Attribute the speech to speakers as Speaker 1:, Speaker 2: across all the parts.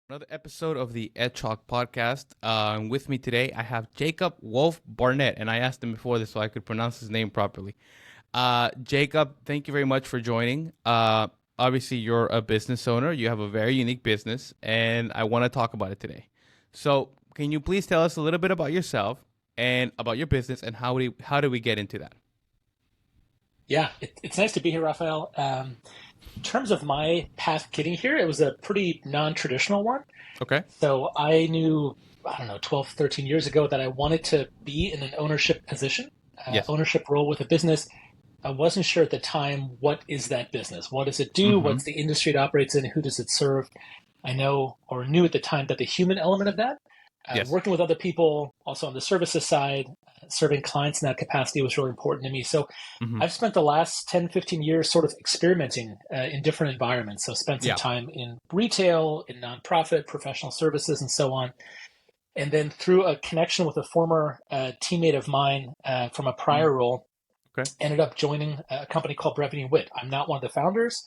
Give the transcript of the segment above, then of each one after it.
Speaker 1: Another episode of the Talk podcast. With me today, I have Jakob Wolf-Barnett, and I asked him before this so I could pronounce his name properly. Jakob, thank you very much for joining. Obviously, you're a business owner. You have a very unique business, and I want to talk about it today. So, can you please tell us a little bit about yourself and about your business, and how do we get into that?
Speaker 2: Yeah, it's nice to be here, Raphael. In terms of my path getting here, it was a pretty non-traditional one.
Speaker 1: Okay.
Speaker 2: So I knew, I don't know, 12, 13 years ago that I wanted to be in an ownership position,
Speaker 1: Yes.
Speaker 2: ownership role with a business. I wasn't sure at the time, what is that business? What does it do?
Speaker 1: Mm-hmm.
Speaker 2: What's the industry it operates in? Who does it serve? I know or knew at the time that the human element of that,
Speaker 1: Yes.
Speaker 2: working with other people, also on the services side, serving clients in that capacity was really important to me. So
Speaker 1: Mm-hmm.
Speaker 2: I've spent the last 10, 15 years sort of experimenting in different environments. So spent some
Speaker 1: Yeah.
Speaker 2: time in retail, in nonprofit, professional services, and so on. And then through a connection with a former teammate of mine from a
Speaker 1: Mm.
Speaker 2: prior role,
Speaker 1: Okay.
Speaker 2: ended up joining a company called Brevity and Wit. I'm not one of the founders.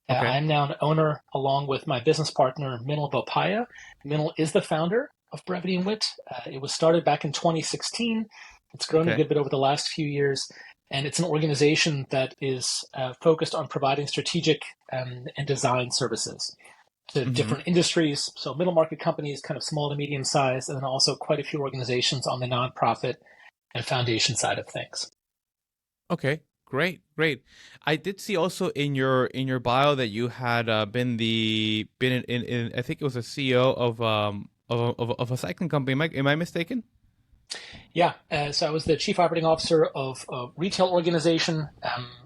Speaker 1: Okay.
Speaker 2: I'm now an owner along with my business partner, Minal Bopaya. Minal is the founder of Brevity and Wit. It was started back in 2016. It's grown a
Speaker 1: Okay.
Speaker 2: good bit over the last few years. And it's an organization that is focused on providing strategic and design services to
Speaker 1: Mm-hmm.
Speaker 2: different industries. So middle market companies, kind of small to medium size, and then also quite a few organizations on the nonprofit and foundation side of things.
Speaker 1: Okay, great, great. I did see also in your bio that you had been in I think it was a CEO of a cycling company. Am I mistaken?
Speaker 2: Yeah, so I was the chief operating officer of a retail organization,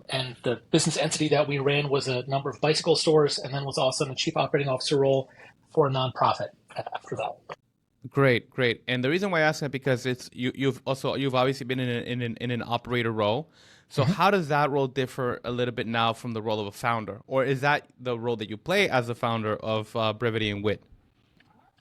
Speaker 2: and the business entity that we ran was a number of bicycle stores, and then was also in the chief operating officer role for a nonprofit after that.
Speaker 1: Great, great. And the reason why I ask that because you've obviously been in an operator role. So
Speaker 2: Mhm.
Speaker 1: how does that role differ a little bit now from the role of a founder, or is that the role that you play as the founder of Brevity and Wit?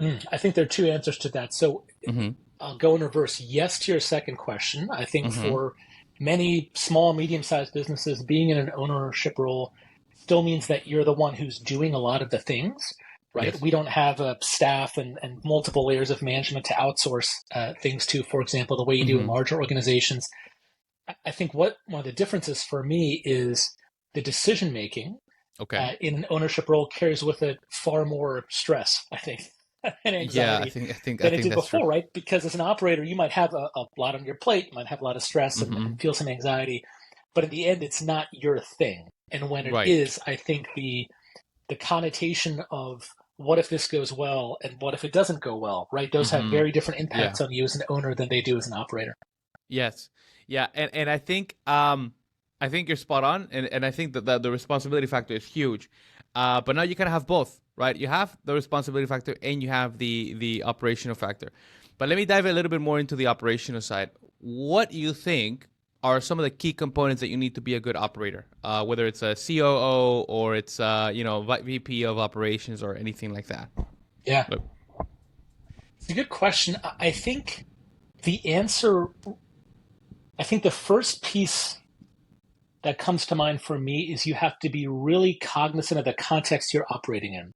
Speaker 2: I think there are two answers to that. So
Speaker 1: Mm-hmm.
Speaker 2: I'll go in reverse. Yes to your second question. I think
Speaker 1: Mm-hmm.
Speaker 2: for many small, medium sized businesses, being in an ownership role still means that you're the one who's doing a lot of the things, right?
Speaker 1: Yes.
Speaker 2: We don't have a staff and multiple layers of management to outsource things to, for example, the way you do in
Speaker 1: Mm-hmm.
Speaker 2: larger organizations. I think what one of the differences for me is the decision making
Speaker 1: Okay.
Speaker 2: in an ownership role carries with it far more stress, I think, and
Speaker 1: Yeah, I
Speaker 2: anxiety
Speaker 1: think I think I
Speaker 2: than it
Speaker 1: think
Speaker 2: did
Speaker 1: that's true.
Speaker 2: before, right? Because as an operator, you might have a lot on your plate, you might have a lot of stress
Speaker 1: Mm-hmm.
Speaker 2: and feel some anxiety, but in the end, it's not your thing. And when it
Speaker 1: Right.
Speaker 2: is, I think the connotation of what if this goes well and what if it doesn't go well, right? Those have
Speaker 1: Mm-hmm.
Speaker 2: very different
Speaker 1: Yeah.
Speaker 2: impacts on you as an owner than they do as an operator.
Speaker 1: Yes. Yeah. And I think you're spot on, and I think that the responsibility factor is huge. But now you kind of have both, right? You have the responsibility factor and you have the operational factor. But let me dive a little bit more into the operational side. What do you think are some of the key components that you need to be a good operator? Whether it's a COO or it's VP of operations or anything like that.
Speaker 2: Yeah,
Speaker 1: Look.
Speaker 2: it's a good question. I think the answer, I think the first piece that comes to mind for me is you have to be really cognizant of the context you're operating in.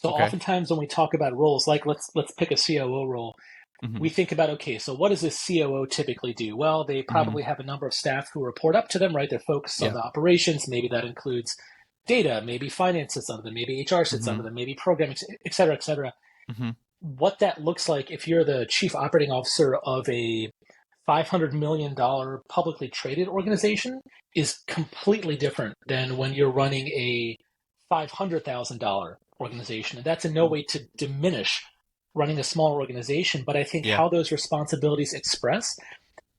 Speaker 2: So
Speaker 1: Okay.
Speaker 2: oftentimes when we talk about roles, like let's pick a COO role,
Speaker 1: Mm-hmm.
Speaker 2: we think about, okay, so what does a COO typically do? Well, they
Speaker 1: Mm-hmm.
Speaker 2: probably have a number of staff who report up to them, right? They're focused on
Speaker 1: Yeah.
Speaker 2: the operations. Maybe that includes data, maybe finance sits under them, maybe HR sits
Speaker 1: Mm-hmm.
Speaker 2: under them, maybe programming, et cetera, et cetera.
Speaker 1: Mm-hmm.
Speaker 2: What that looks like if you're the chief operating officer of a $500 million publicly traded organization is completely different than when you're running a $500,000 organization. And that's in no way to diminish running a small organization, but I think
Speaker 1: Yeah.
Speaker 2: how those responsibilities express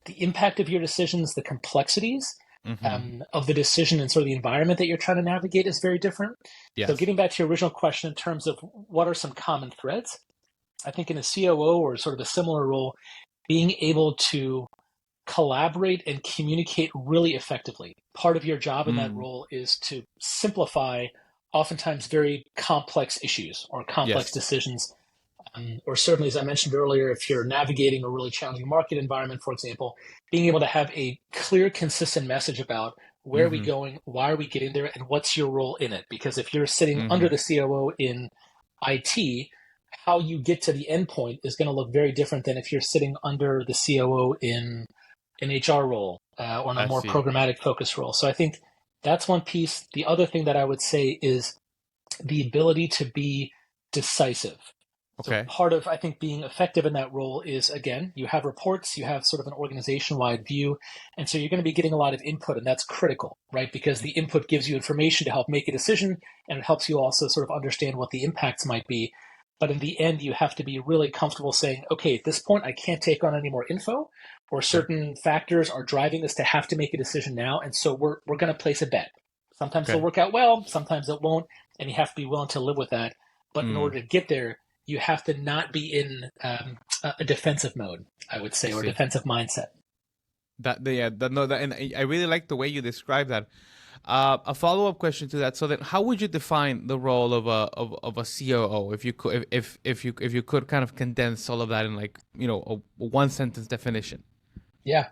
Speaker 2: the impact of your decisions, the complexities
Speaker 1: Mm-hmm.
Speaker 2: of the decision and sort of the environment that you're trying to navigate is very different. So
Speaker 1: Yes.
Speaker 2: getting back to your original question in terms of what are some common threads, I think in a COO or sort of a similar role, being able to collaborate and communicate really effectively. Part of your job in that
Speaker 1: Mm.
Speaker 2: role is to simplify oftentimes very complex issues or complex
Speaker 1: Yes.
Speaker 2: decisions. Or certainly, as I mentioned earlier, if you're navigating a really challenging market environment, for example, being able to have a clear, consistent message about where are we
Speaker 1: Mm-hmm.
Speaker 2: going, why are we getting there, and what's your role in it. Because if you're sitting under
Speaker 1: Mm-hmm.
Speaker 2: the COO in IT, how you get to the endpoint is going to look very different than if you're sitting under the COO in an HR role or in a
Speaker 1: I
Speaker 2: more
Speaker 1: see.
Speaker 2: programmatic focus role. So I think that's one piece. The other thing that I would say is the ability to be decisive. So
Speaker 1: Okay.
Speaker 2: part of, I think, being effective in that role is, again, you have reports, you have sort of an organization-wide view, and so you're going to be getting a lot of input, and that's critical, right? Because the input gives you information to help make a decision, and it helps you also sort of understand what the impacts might be. But in the end, you have to be really comfortable saying, okay, at this point, I can't take on any more info, or
Speaker 1: Okay.
Speaker 2: certain factors are driving us to have to make a decision now, and so we're going to place a bet. Sometimes it'll
Speaker 1: Okay.
Speaker 2: work out well, sometimes it won't, and you have to be willing to live with that. But in
Speaker 1: Mm,
Speaker 2: order to get there, you have to not be in a defensive mode, I would
Speaker 1: I
Speaker 2: say, or
Speaker 1: see.
Speaker 2: defensive mindset.
Speaker 1: Yeah, that, no, that, and I really like the way you describe that. A follow up question to that. So then, how would you define the role of a COO if you could if you could kind of condense all of that in like a one sentence definition?
Speaker 2: Yeah.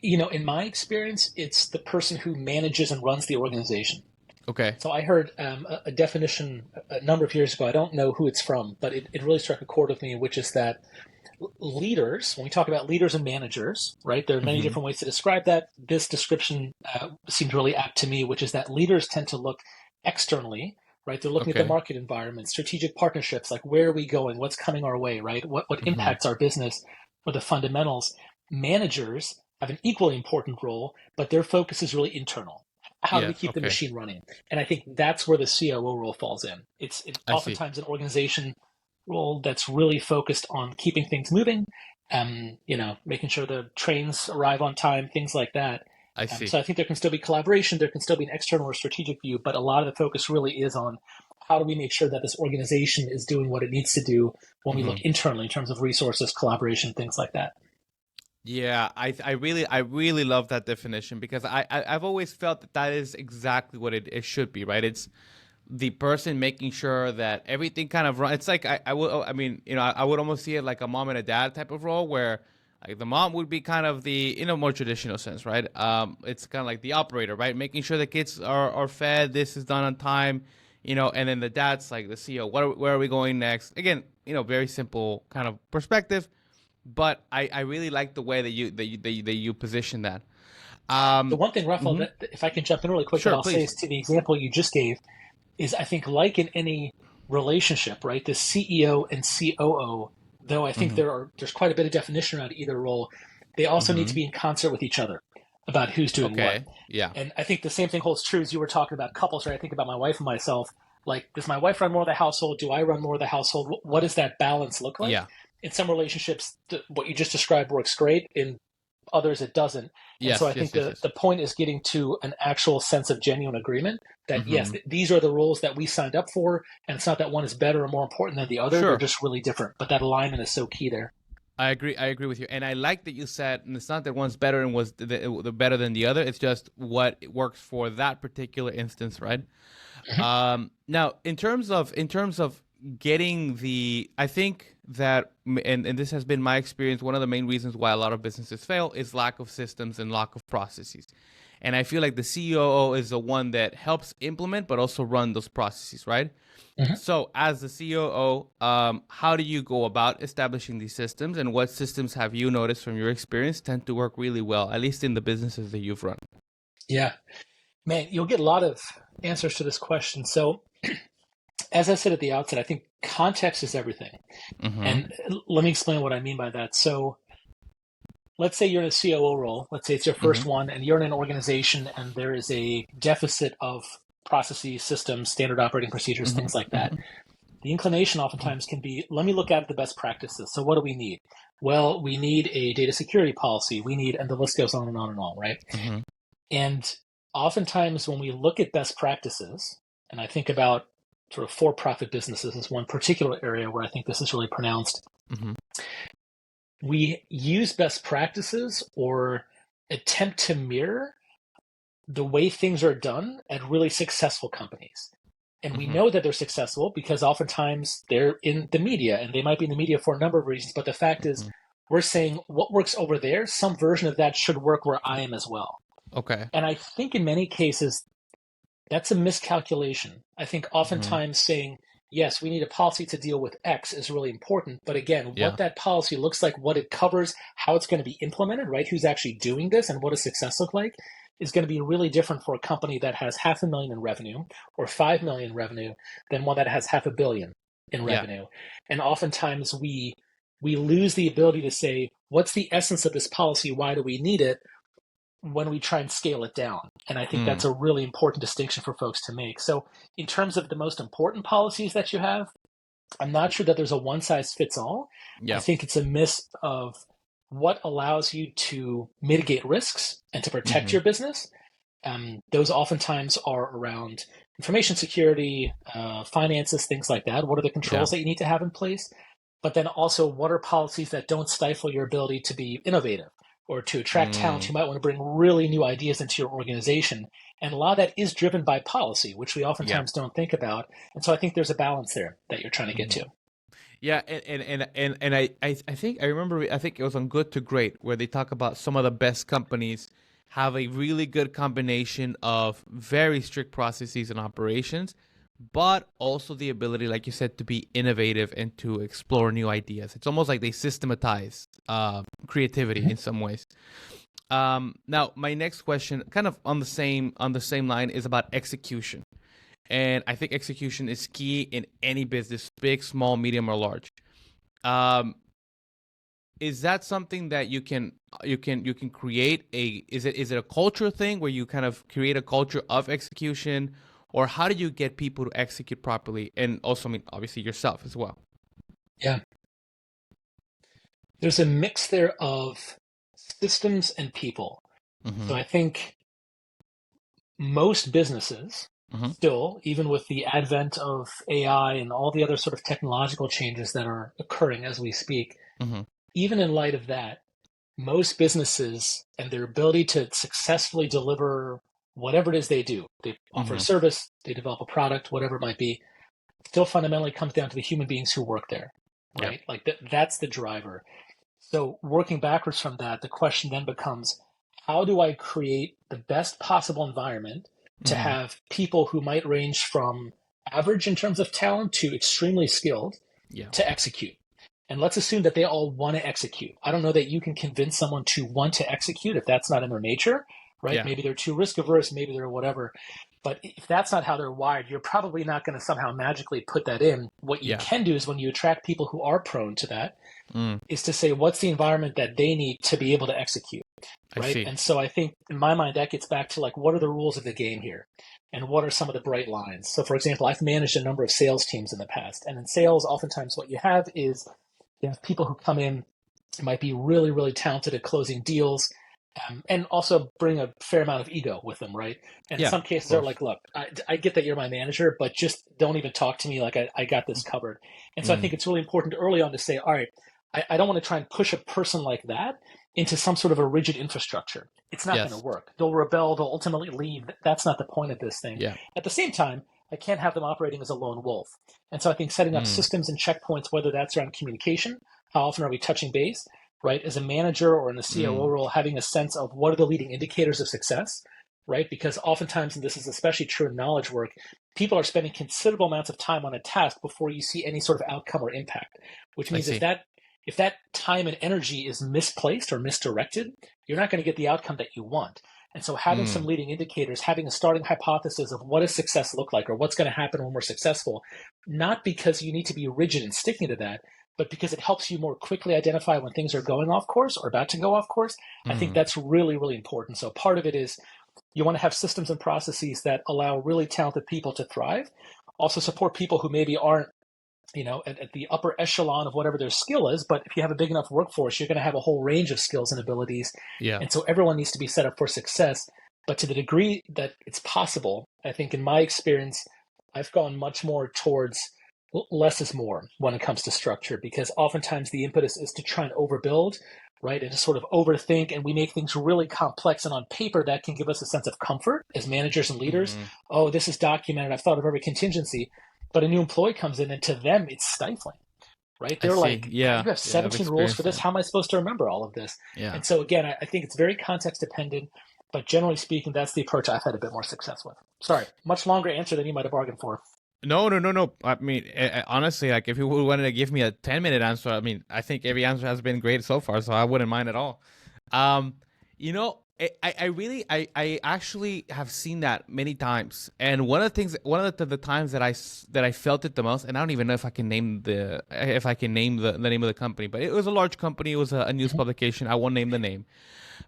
Speaker 2: In my experience, it's the person who manages and runs the organization.
Speaker 1: Okay.
Speaker 2: So I heard a definition a number of years ago. I don't know who it's from, but it really struck a chord with me, which is that leaders, when we talk about leaders and managers, right, there are many
Speaker 1: Mm-hmm.
Speaker 2: different ways to describe that. This description seemed really apt to me, which is that leaders tend to look externally, right? They're looking at the
Speaker 1: Okay.
Speaker 2: market environment, strategic partnerships, like where are we going? What's coming our way, right? What
Speaker 1: Mm-hmm.
Speaker 2: impacts our business or the fundamentals? Managers have an equally important role, but their focus is really internal. How do we
Speaker 1: Yeah.
Speaker 2: keep the
Speaker 1: Okay.
Speaker 2: machine running? And I think that's where the COO role falls in. It's
Speaker 1: I see.
Speaker 2: oftentimes an organization role that's really focused on keeping things moving, making sure the trains arrive on time, things like that.
Speaker 1: I
Speaker 2: So
Speaker 1: see.
Speaker 2: I think there can still be collaboration, there can still be an external or strategic view, but a lot of the focus really is on how do we make sure that this organization is doing what it needs to do when we
Speaker 1: Mm-hmm.
Speaker 2: look internally in terms of resources, collaboration, things like that.
Speaker 1: Yeah, I really love that definition because I've always felt that that is exactly what it should be, right? It's the person making sure that everything kind of runs. It's like I mean, I would almost see it like a mom and a dad type of role where like the mom would be kind of the in a more traditional sense, right? It's kind of like the operator, right? Making sure the kids are fed, this is done on time, and then the dad's like the CEO. Where are we going next? Again, very simple kind of perspective, but I really like the way that you position that.
Speaker 2: The one thing, Rafael,
Speaker 1: Mhm.
Speaker 2: that if I can jump in really quick, that
Speaker 1: Sure,
Speaker 2: I'll say
Speaker 1: please.
Speaker 2: is to the example you just gave, is I think like in any relationship, right? The CEO and COO, though I think
Speaker 1: Hmm.
Speaker 2: there's quite a bit of definition around either role, they also need to
Speaker 1: Hmm.
Speaker 2: be in concert with each other about who's doing what.
Speaker 1: Okay. Yeah.
Speaker 2: And I think the same thing holds true as you were talking about couples, right? I think about my wife and myself. Like, does my wife run more of the household? Do I run more of the household? What does that balance look like?
Speaker 1: Yeah.
Speaker 2: In some relationships, what you just described works great. In others, it doesn't. And so I
Speaker 1: Yes.
Speaker 2: think
Speaker 1: Yes. Yes.
Speaker 2: the
Speaker 1: Yes.
Speaker 2: point is getting to an actual sense of genuine agreement that, yes,
Speaker 1: Hmm.
Speaker 2: these are the roles that we signed up for. And it's not that one is better or more important than the other. They're
Speaker 1: Sure.
Speaker 2: just really different. But that alignment is so key there.
Speaker 1: I agree. I agree with you, and I like that you said, and it's not that one's better and was the better than the other. It's just what works for that particular instance, right?
Speaker 2: Mhm.
Speaker 1: Now, in terms of getting I think that, and this has been my experience. One of the main reasons why a lot of businesses fail is lack of systems and lack of processes. And I feel like the COO is the one that helps implement, but also run those processes, right?
Speaker 2: Mhm.
Speaker 1: So, as the COO, how do you go about establishing these systems, and what systems have you noticed from your experience tend to work really well, at least in the businesses that you've run?
Speaker 2: Yeah. Man, you'll get a lot of answers to this question. So, as I said at the outset, I think context is everything.
Speaker 1: Mm-hmm.
Speaker 2: And let me explain what I mean by that. So, let's say you're in a COO role, let's say it's your
Speaker 1: Mm-hmm.
Speaker 2: first one, and you're in an organization and there is a deficit of processes, systems, standard operating procedures,
Speaker 1: Mm-hmm.
Speaker 2: things like that.
Speaker 1: Mm-hmm.
Speaker 2: The inclination oftentimes can be, let me look at the best practices. So, what do we need? Well, we need a data security policy. We need, and the list goes on and on and on, right?
Speaker 1: Mm-hmm.
Speaker 2: And oftentimes, when we look at best practices, and I think about sort of for profit businesses as one particular area where I think this is really pronounced,
Speaker 1: Mm-hmm.
Speaker 2: we use best practices or attempt to mirror the way things are done at really successful companies. And we
Speaker 1: Mm-hmm.
Speaker 2: know that they're successful because oftentimes they're in the media, and they might be in the media for a number of reasons. But the fact is,
Speaker 1: Mm-hmm.
Speaker 2: we're saying what works over there, some version of that should work where I am as well.
Speaker 1: Okay.
Speaker 2: And I think in many cases, that's a miscalculation. I think
Speaker 1: Mm-hmm.
Speaker 2: oftentimes saying yes, we need a policy to deal with X is really important. But again, what
Speaker 1: Yeah.
Speaker 2: that policy looks like, what it covers, how it's going to be implemented, right? Who's actually doing this and what does success look like is going to be really different for a company that has 500,000 in revenue or 5 million in revenue than one that has 500,000,000 in
Speaker 1: Yeah.
Speaker 2: revenue. And oftentimes we lose the ability to say, what's the essence of this policy? Why do we need it? When we try and scale it down. And I think
Speaker 1: Mm.
Speaker 2: that's a really important distinction for folks to make. So, in terms of the most important policies that you have, I'm not sure that there's a one size fits all. I
Speaker 1: Yeah.
Speaker 2: think it's a mix of what allows you to mitigate risks and to protect
Speaker 1: Hmm.
Speaker 2: your business. Those oftentimes are around information security, finances, things like that. What are the
Speaker 1: Yeah.
Speaker 2: controls that you need to have in place? But then also, what are policies that don't stifle your ability to be innovative or to attract talent
Speaker 1: Mm.
Speaker 2: who might want to bring really new ideas into your organization? And a lot of that is driven by policy, which we
Speaker 1: Yeah.
Speaker 2: oftentimes don't think about. And so I think there's a balance there that you're trying to get
Speaker 1: Hmm.
Speaker 2: to.
Speaker 1: Yeah, and I think I remember, I think it was on Good to Great where they talk about some of the best companies have a really good combination of very strict processes and operations, but also the ability, like you said, to be innovative and to explore new ideas. It's almost like they systematize creativity
Speaker 2: Mhm.
Speaker 1: in some ways. Now, my next question, kind of on the same line, is about execution. And I think execution is key in any business, big, small, medium, or large. Um, is that something that you can create a is it a culture thing where you kind of create a culture of execution, or how do you get people to execute properly? And also, I mean, obviously yourself as well.
Speaker 2: Yeah. There's a mix there of systems and people.
Speaker 1: Mm-hmm.
Speaker 2: So I think most businesses
Speaker 1: Mm-hmm.
Speaker 2: still, even with the advent of AI and all the other sort of technological changes that are occurring as we speak,
Speaker 1: Mm-hmm.
Speaker 2: even in light of that, most businesses and their ability to successfully deliver whatever it is they do, they offer a
Speaker 1: Mm-hmm.
Speaker 2: service, they develop a product, whatever it might be, still fundamentally comes down to the human beings who work there,
Speaker 1: Yeah.
Speaker 2: right? Like that's the driver. So working backwards from that, the question then becomes, how do I create the best possible environment to
Speaker 1: Mm-hmm.
Speaker 2: have people who might range from average in terms of talent to extremely skilled
Speaker 1: Yeah.
Speaker 2: to execute? And let's assume that they all want to execute. I don't know that you can convince someone to want to execute if that's not in their nature, right?
Speaker 1: Yeah.
Speaker 2: Maybe they're too risk averse, maybe they're whatever. But if that's not how they're wired, you're probably not going to somehow magically put that in. What you
Speaker 1: Yeah.
Speaker 2: can do is when you attract people who are prone to that,
Speaker 1: Mm.
Speaker 2: is to say what's the environment that they need to be able to execute,
Speaker 1: I
Speaker 2: right?
Speaker 1: see.
Speaker 2: And so I think in my mind that gets back to like what are the rules of the game here, and what are some of the bright lines. So for example, I've managed a number of sales teams in the past, and in sales, oftentimes what you have is you have people who come in, might be really really talented at closing deals. And also bring a fair amount of ego with them, right? And in
Speaker 1: Yeah.
Speaker 2: some
Speaker 1: Of
Speaker 2: cases, they're
Speaker 1: course.
Speaker 2: like, "Look, I get that you're my manager, but just don't even talk to me like I got this covered." And so I
Speaker 1: Mm.
Speaker 2: think it's really important early on to say, "All right, I don't want to try and push a person like that into some sort of a rigid infrastructure. It's not going to
Speaker 1: Yes.
Speaker 2: work. They'll rebel. They'll ultimately leave. That's not the point of this thing."
Speaker 1: Yeah.
Speaker 2: At the same time, I can't have them operating as a lone wolf. And so I think setting up
Speaker 1: Mm.
Speaker 2: systems and checkpoints, whether that's around communication, how often are we touching base, right? As a manager or in a COO
Speaker 1: Mm.
Speaker 2: role, having a sense of what are the leading indicators of success, right? Because oftentimes, and this is especially true in knowledge work, people are spending considerable amounts of time on a task before you see any sort of outcome or impact, which
Speaker 1: I
Speaker 2: means
Speaker 1: see.
Speaker 2: if that time and energy is misplaced or misdirected, you're not going to get the outcome that you want. And so having some
Speaker 1: Mm.
Speaker 2: leading indicators, having a starting hypothesis of what does success look like or what's going to happen when we're successful, not because you need to be rigid and sticking to that, but because it helps you more quickly identify when things are going off course or about to go off course. I think
Speaker 1: Mm.
Speaker 2: that's really, really important. So part of it is you want to have systems and processes that allow really talented people to thrive, also support people who maybe aren't at the upper echelon of whatever their skill is. But if you have a big enough workforce, you're going to have a whole range of skills and abilities.
Speaker 1: Yeah.
Speaker 2: And so everyone needs to be set up for success. But to the degree that it's possible, I think in my experience, I've gone much more towards less is more when it comes to structure, because oftentimes the impetus is to try and overbuild, right? And to sort of overthink, and we make things really complex. And on paper, that can give us a sense of comfort as managers and leaders.
Speaker 1: Mm.
Speaker 2: Oh, this is documented. I've thought of every contingency. But a new employee comes in, and to them, it's stifling, right?
Speaker 1: I
Speaker 2: They're
Speaker 1: see.
Speaker 2: like, God,
Speaker 1: Yeah.
Speaker 2: you have
Speaker 1: Yeah. I've
Speaker 2: 17 rules for
Speaker 1: experienced
Speaker 2: this.
Speaker 1: that.
Speaker 2: How am I supposed to remember all of this?
Speaker 1: Yeah.
Speaker 2: And so, again, I think it's very context dependent. But generally speaking, that's the approach I've had a bit more success with. Sorry, much longer answer than you might have bargained for.
Speaker 1: No, no, no, no. I mean, honestly, like if you wanted to give me a 10-minute answer, I mean, I think every answer has been great so far, so I wouldn't mind at all. Um, I really, I actually have seen that many times, and one of the times that I felt it the most, and I don't even know if I can name the name of the company, but it was a large company, it was a news
Speaker 2: Mhm.
Speaker 1: publication. I won't name the name,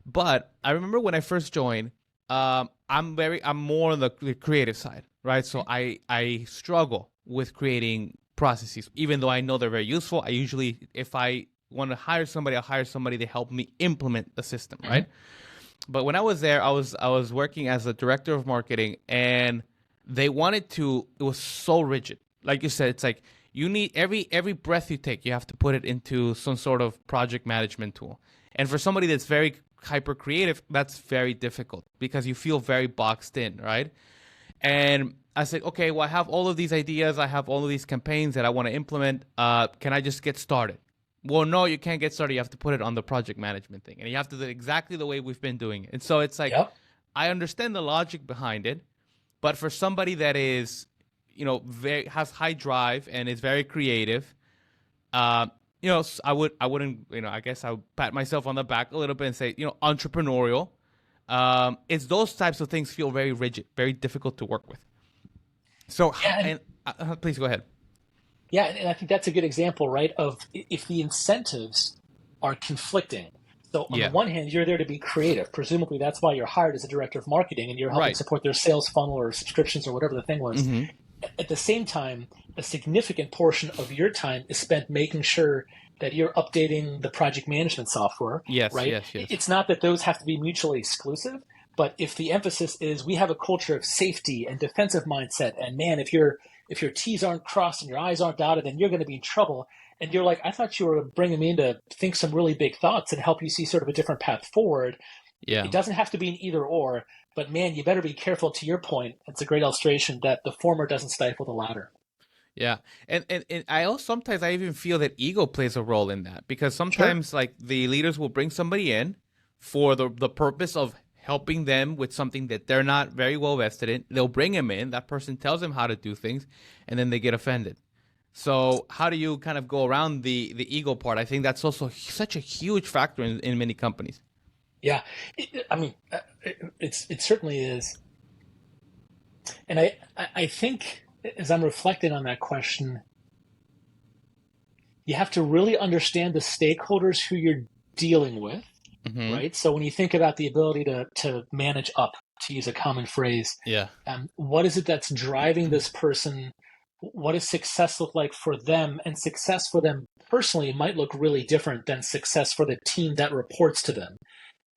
Speaker 1: but I remember when I first joined, I'm more on the creative side, right? So
Speaker 2: Okay.
Speaker 1: I struggle with creating processes, even though I know they're very useful. I usually, if I want to hire somebody, I'll hire somebody to help me implement the system,
Speaker 2: Mhm.
Speaker 1: right? But when I was there, I was working as a director of marketing, and they wanted to. It was so rigid, like you said. It's like you need every breath you take, you have to put it into some sort of project management tool. And for somebody that's very hyper creative, that's very difficult because you feel very boxed in, right? And I said, okay, well, I have all of these ideas, I have all of these campaigns that I want to implement. Can I just get started? Well, no, you can't get started. You have to put it on the project management thing, and you have to do it exactly the way we've been doing it. And so it's like,
Speaker 2: Yep.
Speaker 1: I understand the logic behind it, but for somebody that is, very has high drive and is very creative, uh, I wouldn't, I guess I would pat myself on the back a little bit and say, entrepreneurial. It's those types of things feel very rigid, very difficult to work with. So,
Speaker 2: Yeah, and
Speaker 1: and please go ahead.
Speaker 2: yeah, and I think that's a good example, right? Of if the incentives are conflicting. So on the
Speaker 1: Yeah.
Speaker 2: one hand, you're there to be creative. Presumably, that's why you're hired as a director of marketing, and you're helping
Speaker 1: Right.
Speaker 2: support their sales funnel or subscriptions or whatever the thing was.
Speaker 1: Mm-hmm.
Speaker 2: At the same time, a significant portion of your time is spent making sure that you're updating the project management software,
Speaker 1: Yes.
Speaker 2: right?
Speaker 1: Yes. Yes.
Speaker 2: It's not that those have to be mutually exclusive, but if the emphasis is we have a culture of safety and defensive mindset, and man, if your T's aren't crossed and your I's aren't dotted, then you're going to be in trouble. And you're like, I thought you were bringing me in to think some really big thoughts and help you see sort of a different path forward. It
Speaker 1: Yeah.
Speaker 2: doesn't have to be an either or, but man, you better be careful. To your point, it's a great illustration that the former doesn't stifle the latter.
Speaker 1: Yeah. And I also sometimes I even feel that ego plays a role in that because
Speaker 2: Sure.
Speaker 1: sometimes like the leaders will bring somebody in for the purpose of helping them with something that they're not very well vested in. They'll bring him in, that person tells them how to do things, and then they get offended. So how do you kind of go around the ego part? I think that's also such a huge factor in many companies.
Speaker 2: Yeah. I mean, it certainly is. And I think as I'm reflecting on that question, you have to really understand the stakeholders who you're dealing with,
Speaker 1: Mm-hmm.
Speaker 2: right? So when you think about the ability to manage up, to use a common phrase,
Speaker 1: Yeah.
Speaker 2: what is it that's driving this person? What does success look like for them? And success for them personally might look really different than success for the team that reports to them.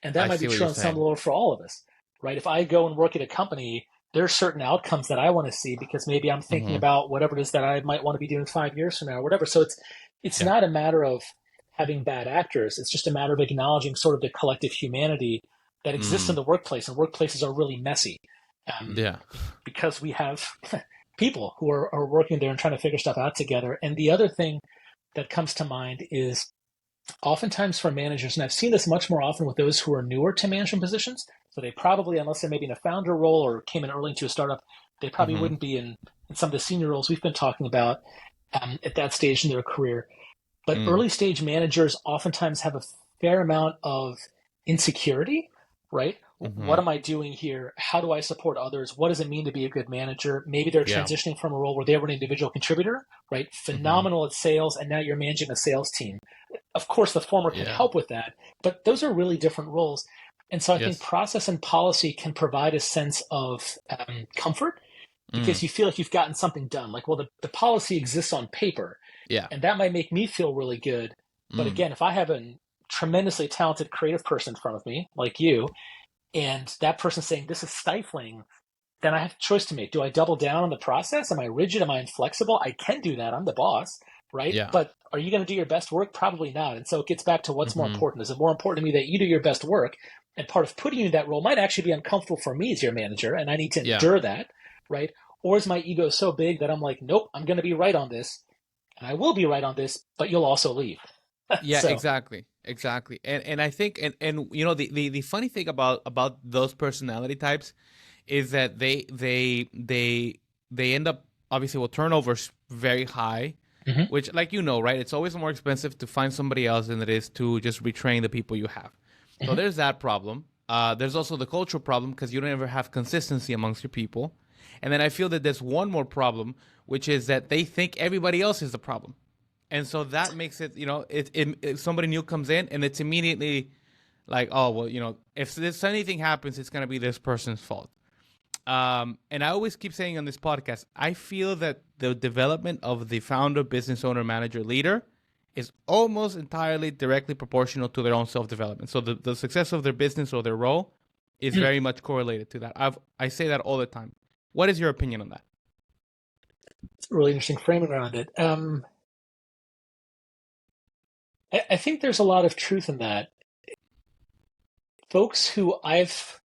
Speaker 2: And that
Speaker 1: I
Speaker 2: might be
Speaker 1: see what
Speaker 2: true
Speaker 1: you're
Speaker 2: on some
Speaker 1: saying.
Speaker 2: level for all of us, right? If I go and work at a company, there are certain outcomes that I want to see because maybe I'm thinking
Speaker 1: Mm-hmm.
Speaker 2: about whatever it is that I might want to be doing 5 years from now or whatever. So it's
Speaker 1: Yeah.
Speaker 2: not a matter of having bad actors. It's just a matter of acknowledging sort of the collective humanity that exists in
Speaker 1: Mm.
Speaker 2: the workplace, and workplaces are really messy
Speaker 1: Yeah.
Speaker 2: because we have people who are working there and trying to figure stuff out together. And the other thing that comes to mind is oftentimes for managers, and I've seen this much more often with those who are newer to management positions. So they probably, unless they're maybe in a founder role or came in early into a startup, they probably
Speaker 1: Mm-hmm.
Speaker 2: wouldn't be in some of the senior roles we've been talking about at that stage in their career. But
Speaker 1: Mm.
Speaker 2: early stage managers oftentimes have a fair amount of insecurity, right?
Speaker 1: Mm-hmm.
Speaker 2: What am I doing here? How do I support others? What does it mean to be a good manager? Maybe they're
Speaker 1: Yeah.
Speaker 2: transitioning from a role where they were an individual contributor, right?
Speaker 1: Mm-hmm.
Speaker 2: Phenomenal at sales, and now you're managing a sales team. Of course, the former can
Speaker 1: Yeah.
Speaker 2: help with that, but those are really different roles. And so I think
Speaker 1: Yes.
Speaker 2: process and policy can provide a sense of comfort
Speaker 1: Mm.
Speaker 2: because you feel like you've gotten something done. Like, well, the policy exists on paper,
Speaker 1: Yeah.
Speaker 2: and that might make me feel really good. But
Speaker 1: Mm.
Speaker 2: again, if I have a tremendously talented creative person in front of me, like you, and that person's saying this is stifling, then I have a choice to make. Do I double down on the process? Am I rigid? Am I inflexible? I can do that. I'm the boss, right?
Speaker 1: Yeah.
Speaker 2: But are you going to do your best work? Probably not. And so it gets back to what's more
Speaker 1: Mm-hmm.
Speaker 2: important. Is it more important to me that you do your best work? And part of putting you in that role might actually be uncomfortable for me as your manager, and I need to
Speaker 1: Yeah.
Speaker 2: endure that, right? Or is my ego so big that I'm like, nope, I'm going to be right on this, and I will be right on this, but you'll also leave.
Speaker 1: Yeah,
Speaker 2: So,
Speaker 1: exactly. Exactly. And I think and the funny thing about those personality types is that they end up obviously, well, turnover's very high,
Speaker 2: Hmm.
Speaker 1: which, like, right? It's always more expensive to find somebody else than it is to just retrain the people you have. So
Speaker 2: Hmm.
Speaker 1: there's that problem. There's also the cultural problem because you don't ever have consistency amongst your people. And then I feel that there's one more problem, which is that they think everybody else is the problem. And so that makes it, if somebody new comes in and it's immediately like, oh, well, if anything happens, it's going to be this person's fault. And I always keep saying on this podcast, I feel that the development of the founder, business owner, manager, leader is almost entirely directly proportional to their own self-development. So the success of their business or their role is very much correlated to that. I say that all the time. What is your opinion on that?
Speaker 2: It's a really interesting framing around it. I think there's a lot of truth in that. Folks who I've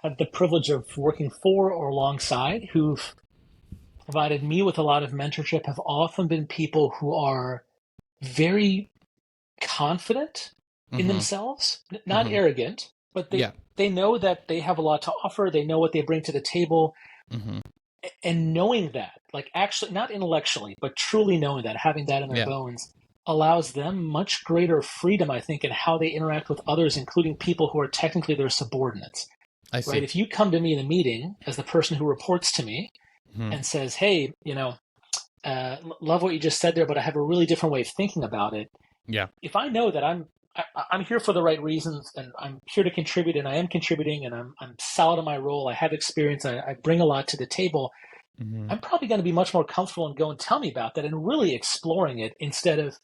Speaker 2: had the privilege of working for or alongside who've provided me with a lot of mentorship have often been people who are very confident in
Speaker 1: Mm-hmm.
Speaker 2: themselves, not
Speaker 1: Mm-hmm.
Speaker 2: arrogant, but
Speaker 1: Yeah.
Speaker 2: they know that they have a lot to offer. They know what they bring to the table.
Speaker 1: Mm-hmm.
Speaker 2: And knowing that, like actually, not intellectually, but truly knowing that, having that in their
Speaker 1: Yeah.
Speaker 2: bones, allows them much greater freedom, I think, in how they interact with others, including people who are technically their subordinates.
Speaker 1: I
Speaker 2: Right?
Speaker 1: see.
Speaker 2: If you come to me in a meeting as the person who reports to me
Speaker 1: Mm-hmm.
Speaker 2: and says, "Hey, love what you just said there, but I have a really different way of thinking about it."
Speaker 1: Yeah.
Speaker 2: If I know that I'm here for the right reasons and I'm here to contribute and I am contributing and I'm solid in my role, I have experience, I bring a lot to the table,
Speaker 1: Mm-hmm.
Speaker 2: I'm probably going to be much more comfortable and go and tell me about that and really exploring it instead of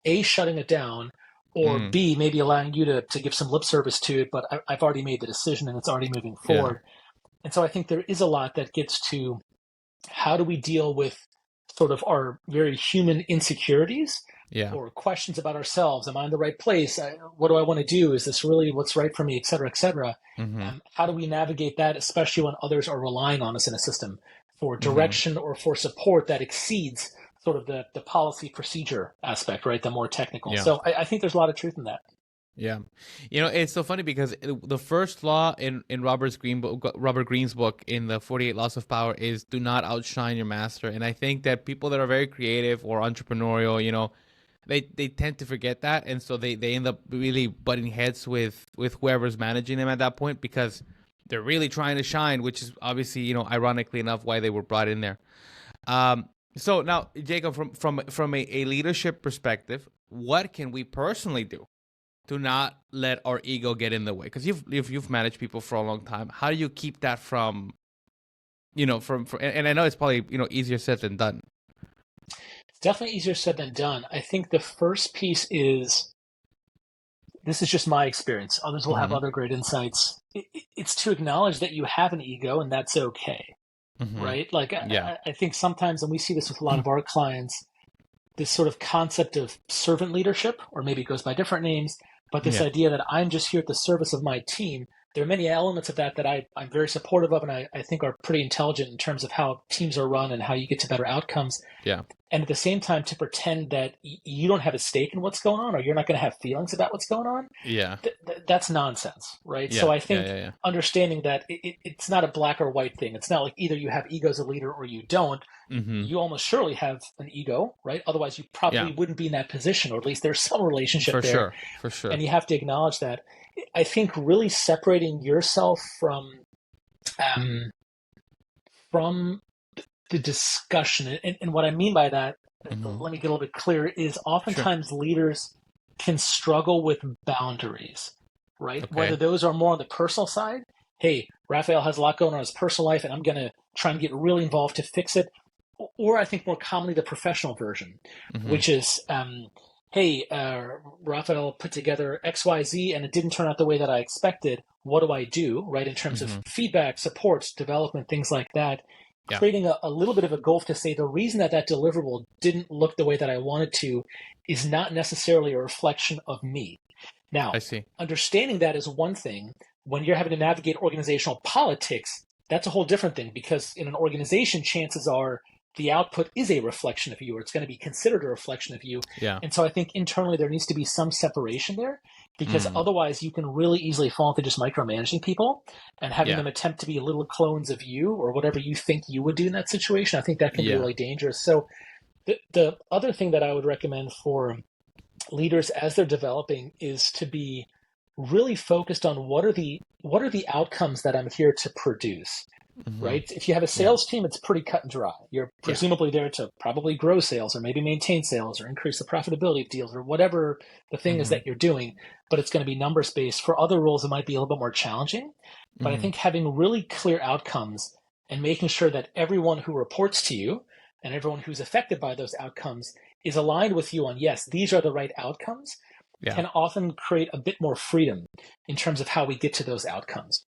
Speaker 2: A, shutting it down, or
Speaker 1: Mm.
Speaker 2: B, maybe allowing you to give some lip service to it, but I've already made the decision and it's already moving
Speaker 1: Yeah.
Speaker 2: forward. And so I think there is a lot that gets to how do we deal with sort of our very human insecurities
Speaker 1: Yeah.
Speaker 2: or questions about ourselves. Am I in the right place? What do I want to do? Is this really what's right for me, et cetera, et cetera?
Speaker 1: Mm-hmm.
Speaker 2: How do we navigate that, especially when others are relying on us in a system for
Speaker 1: Mm-hmm.
Speaker 2: direction or for support that exceeds sort of the policy procedure aspect, right? The more technical.
Speaker 1: Yeah.
Speaker 2: So I think there's a lot of truth in that.
Speaker 1: Yeah. It's so funny because the first law in Robert Greene's book in the 48 Laws of Power is do not outshine your master. And I think that people that are very creative or entrepreneurial, they tend to forget that. And so they end up really butting heads with whoever's managing them at that point because they're really trying to shine, which is obviously, ironically enough, why they were brought in there. So now, Jacob, from a leadership perspective, what can we personally do to not let our ego get in the way? Because you've managed people for a long time. How do you keep that from, and I know it's probably easier said than done.
Speaker 2: It's definitely easier said than done. I think the first piece is this is just my experience. Others will have
Speaker 1: Mm-hmm.
Speaker 2: other great insights. It's to acknowledge that you have an ego and that's okay,
Speaker 1: Mm-hmm.
Speaker 2: right? Like
Speaker 1: Yeah.
Speaker 2: I think sometimes, and we see this with a lot of our clients, this sort of concept of servant leadership, or maybe it goes by different names, but this
Speaker 1: Yeah.
Speaker 2: idea that I'm just here at the service of my team. There are many elements of that I'm very supportive of and I think are pretty intelligent in terms of how teams are run and how you get to better outcomes.
Speaker 1: Yeah.
Speaker 2: And at the same time, to pretend that you don't have a stake in what's going on or you're not going to have feelings about what's going on,
Speaker 1: Yeah.
Speaker 2: that's nonsense, right? So
Speaker 1: Yeah.
Speaker 2: I think
Speaker 1: Yeah.
Speaker 2: understanding that it's not a black or white thing. It's not like either you have ego as a leader or you don't.
Speaker 1: Mm-hmm.
Speaker 2: You almost surely have an ego, right? Otherwise, you probably
Speaker 1: Yeah.
Speaker 2: wouldn't be in that position, or at least there's some relationship
Speaker 1: For
Speaker 2: there.
Speaker 1: sure. For sure.
Speaker 2: And you have to acknowledge that. I think really separating yourself from the discussion, and what I mean by that,
Speaker 1: Mm-hmm.
Speaker 2: let me get a little bit clearer, is
Speaker 1: Sure.
Speaker 2: oftentimes leaders can struggle with boundaries, right?
Speaker 1: Okay.
Speaker 2: Whether those are more on the personal side, hey, Raphael has a lot going on in his personal life, and I'm going to try and get really involved to fix it. Or I think more commonly the professional version,
Speaker 1: Mm-hmm.
Speaker 2: which is, hey, Raphael put together XYZ and it didn't turn out the way that I expected. What do I do, right, in terms
Speaker 1: Mm-hmm.
Speaker 2: of feedback, support, development, things like that?
Speaker 1: Yeah.
Speaker 2: Creating a little bit of a gulf to say the reason that deliverable didn't look the way that I wanted to is not necessarily a reflection of me. Now,
Speaker 1: I see.
Speaker 2: understanding that is one thing. When you're having to navigate organizational politics, that's a whole different thing because in an organization, chances are the output is a reflection of you, or it's going to be considered a reflection of you.
Speaker 1: Yeah.
Speaker 2: And so I think internally there needs to be some separation there, because
Speaker 1: Mm.
Speaker 2: otherwise you can really easily fall into just micromanaging people and having
Speaker 1: Yeah.
Speaker 2: them attempt to be little clones of you or whatever you think you would do in that situation. I think that can be
Speaker 1: Yeah.
Speaker 2: really dangerous. So the other thing that I would recommend for leaders as they're developing is to be really focused on what are the outcomes that I'm here to produce,
Speaker 1: Mm-hmm.
Speaker 2: right? If you have a
Speaker 1: Yeah.
Speaker 2: sales team, it's pretty cut and dry. You're
Speaker 1: Yeah.
Speaker 2: presumably there to probably grow sales or maybe maintain sales or increase the profitability of deals or whatever the thing is
Speaker 1: Mm-hmm.
Speaker 2: that you're doing, but it's going to be numbers based. For other roles, it might be a little bit more challenging, but I
Speaker 1: Mm-hmm.
Speaker 2: think having really clear outcomes and making sure that everyone who reports to you and everyone who's affected by those outcomes is aligned with you on, yes, these are the right outcomes,
Speaker 1: Yeah.
Speaker 2: can often create a bit more freedom in terms of how we get to those outcomes.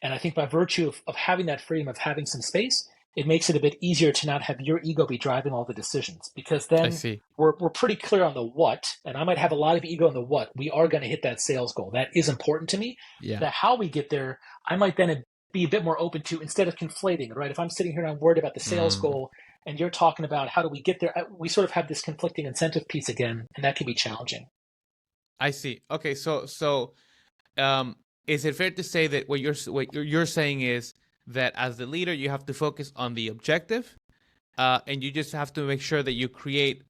Speaker 2: And I think by virtue of having that freedom, of having some space, it makes it a bit easier to not have your ego be driving all the decisions, because
Speaker 1: I
Speaker 2: then
Speaker 1: see.
Speaker 2: we're pretty clear on the what. And I might have a lot of ego on the what. We are going to hit that sales goal. That is important to me.
Speaker 1: Yeah.
Speaker 2: The how we get there, I might then be a bit more open to, instead of conflating it, right? If I'm sitting here and I'm worried about the sales
Speaker 1: Mm.
Speaker 2: goal and you're talking about how do we get there, we sort of have this conflicting incentive piece again, and that can be challenging.
Speaker 1: I see. Okay. Um, is it fair to say that what you're saying is that as the leader, you have to focus on the objective, and you just have to make sure that you create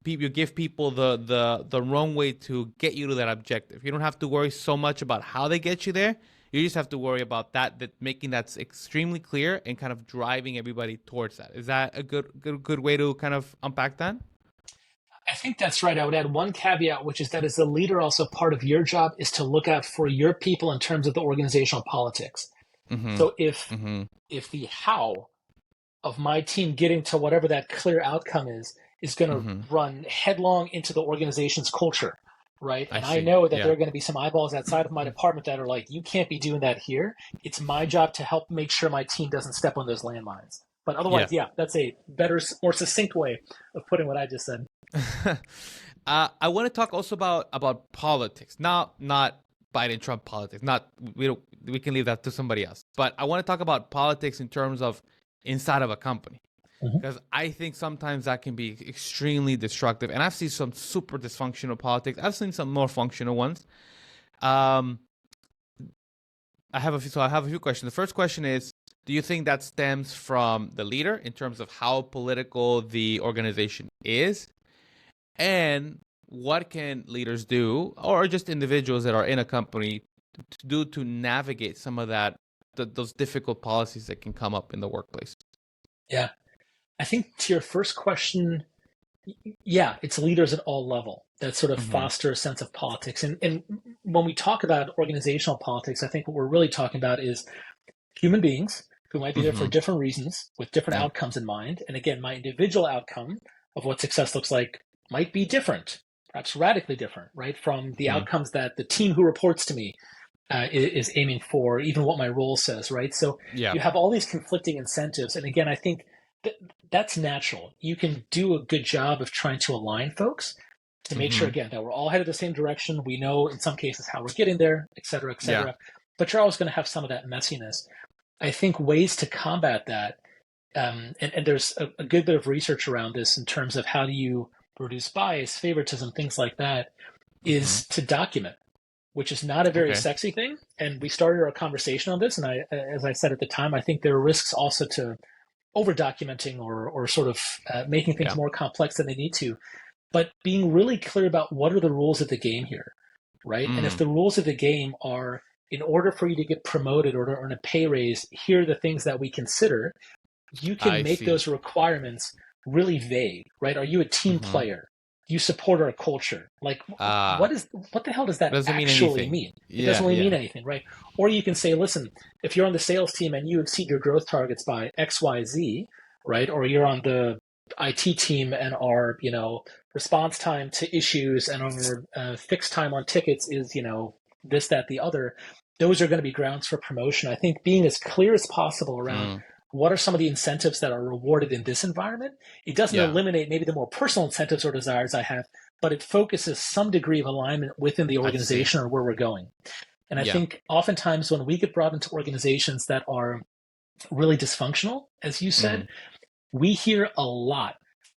Speaker 1: you give people the wrong way to get you to that objective. You don't have to worry so much about how they get you there. You just have to worry about that making that extremely clear and kind of driving everybody towards that. Is that a good way to kind of unpack that?
Speaker 2: I think that's right. I would add one caveat, which is that as a leader, also part of your job is to look out for your people in terms of the organizational politics.
Speaker 1: Mm-hmm.
Speaker 2: So
Speaker 1: Mm-hmm.
Speaker 2: if the how of my team getting to whatever that clear outcome is going to
Speaker 1: Mm-hmm.
Speaker 2: run headlong into the organization's culture, right?
Speaker 1: I
Speaker 2: And I
Speaker 1: see.
Speaker 2: know that there
Speaker 1: Yeah.
Speaker 2: are going to be some eyeballs outside of my department that are like, you can't be doing that here. It's my job to help make sure my team doesn't step on those landmines. But
Speaker 1: Yeah.
Speaker 2: otherwise, yeah, that's a better, more succinct way of putting what I just said.
Speaker 1: I want to talk also about politics, not Biden Trump politics. Not we don't we can leave that to somebody else. But I want to talk about politics in terms of inside of a company,
Speaker 2: Mhm.
Speaker 1: because I think sometimes that can be extremely destructive. And I've seen some super dysfunctional politics. I've seen some more functional ones. Um, I have a few questions. The first question is, do you think that stems from the leader in terms of how political the organization is? And what can leaders do, or just individuals that are in a company, to do to navigate some of those difficult policies that can come up in the workplace?
Speaker 2: Yeah. I think to your first question, yeah, it's leaders at all level that sort of
Speaker 1: Mm-hmm.
Speaker 2: foster a sense of politics. And when we talk about organizational politics, I think what we're really talking about is human beings who might be there for
Speaker 1: Mm-hmm.
Speaker 2: different reasons with different
Speaker 1: Yeah.
Speaker 2: outcomes in mind. And again, my individual outcome of what success looks like might be different, perhaps radically different, right, from the
Speaker 1: Mm-hmm.
Speaker 2: outcomes that the team who reports to me is aiming for, even what my role says, right? So
Speaker 1: Yeah.
Speaker 2: you have all these conflicting incentives. And again, I think that's natural. You can do a good job of trying to align folks to make sure,
Speaker 1: Mm-hmm.
Speaker 2: again, that we're all headed the same direction. We know in some cases how we're getting there, et cetera, et
Speaker 1: Yeah.
Speaker 2: cetera. But you're always going to have some of that messiness. I think ways to combat that, and there's a good bit of research around this in terms of how do you reduce bias, favoritism, things like that,
Speaker 1: Mm-hmm.
Speaker 2: is to document, which is not a very
Speaker 1: Okay.
Speaker 2: sexy thing. And we started our conversation on this, and as I said at the time, I think there are risks also to over documenting or sort of making things
Speaker 1: Yeah.
Speaker 2: more complex than they need to. But being really clear about what are the rules of the game here, right? And if
Speaker 1: Mm.
Speaker 2: the rules of the game are, in order for you to get promoted or to earn a pay raise, here are the things that we consider, you can
Speaker 1: I
Speaker 2: make
Speaker 1: see.
Speaker 2: those requirements really vague, right? Are you a team
Speaker 1: Mm-hmm.
Speaker 2: player? Do you support our culture? Like,
Speaker 1: Ah,
Speaker 2: what the hell does that
Speaker 1: doesn't mean
Speaker 2: actually
Speaker 1: anything.
Speaker 2: mean? It doesn't
Speaker 1: Yeah.
Speaker 2: really mean
Speaker 1: Yeah.
Speaker 2: anything, right? Or you can say, listen, if you're on the sales team and you exceed your growth targets by X, Y, Z, right? Or you're on the IT team and our, response time to issues and our fixed time on tickets is, this, that, the other. Those are going to be grounds for promotion. I think being as clear as possible around
Speaker 1: Mm.
Speaker 2: what are some of the incentives that are rewarded in this environment. It doesn't
Speaker 1: Yeah.
Speaker 2: eliminate maybe the more personal incentives or desires I have, but it focuses some degree of alignment within the
Speaker 1: I see.
Speaker 2: organization or where we're going. And I
Speaker 1: Yeah.
Speaker 2: think oftentimes when we get brought into organizations that are really dysfunctional, as you said,
Speaker 1: Mm.
Speaker 2: we hear a lot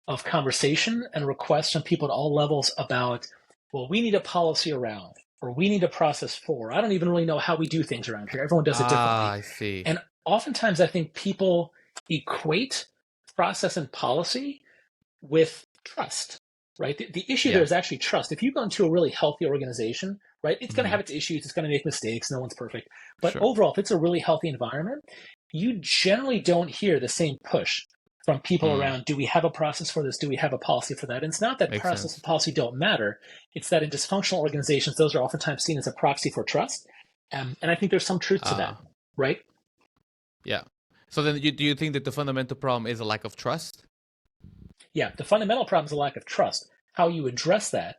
Speaker 2: of conversation and requests from people at all levels about, well, we need a policy around, or we need a process for. I don't even really know how we do things around here. Everyone does it
Speaker 1: Ah,
Speaker 2: differently.
Speaker 1: I see.
Speaker 2: And oftentimes I think people equate process and policy with trust, right? The issue there
Speaker 1: Yeah.
Speaker 2: is actually trust. If you go into a really healthy organization, right, it's going to
Speaker 1: Hmm.
Speaker 2: have its issues, it's going to make mistakes, no one's perfect. But
Speaker 1: Sure.
Speaker 2: overall, if it's a really healthy environment, you generally don't hear the same push from people
Speaker 1: Mm,
Speaker 2: around, do we have a process for this? Do we have a policy for that? And it's not that
Speaker 1: makes
Speaker 2: process and
Speaker 1: sense.
Speaker 2: policy don't matter. It's that in dysfunctional organizations, those are oftentimes seen as a proxy for trust. And I think there's some truth to that,
Speaker 1: Ah,
Speaker 2: right?
Speaker 1: yeah. So then, do you think that the fundamental problem is a lack of trust?
Speaker 2: Yeah, the fundamental problem is a lack of trust. How you address that,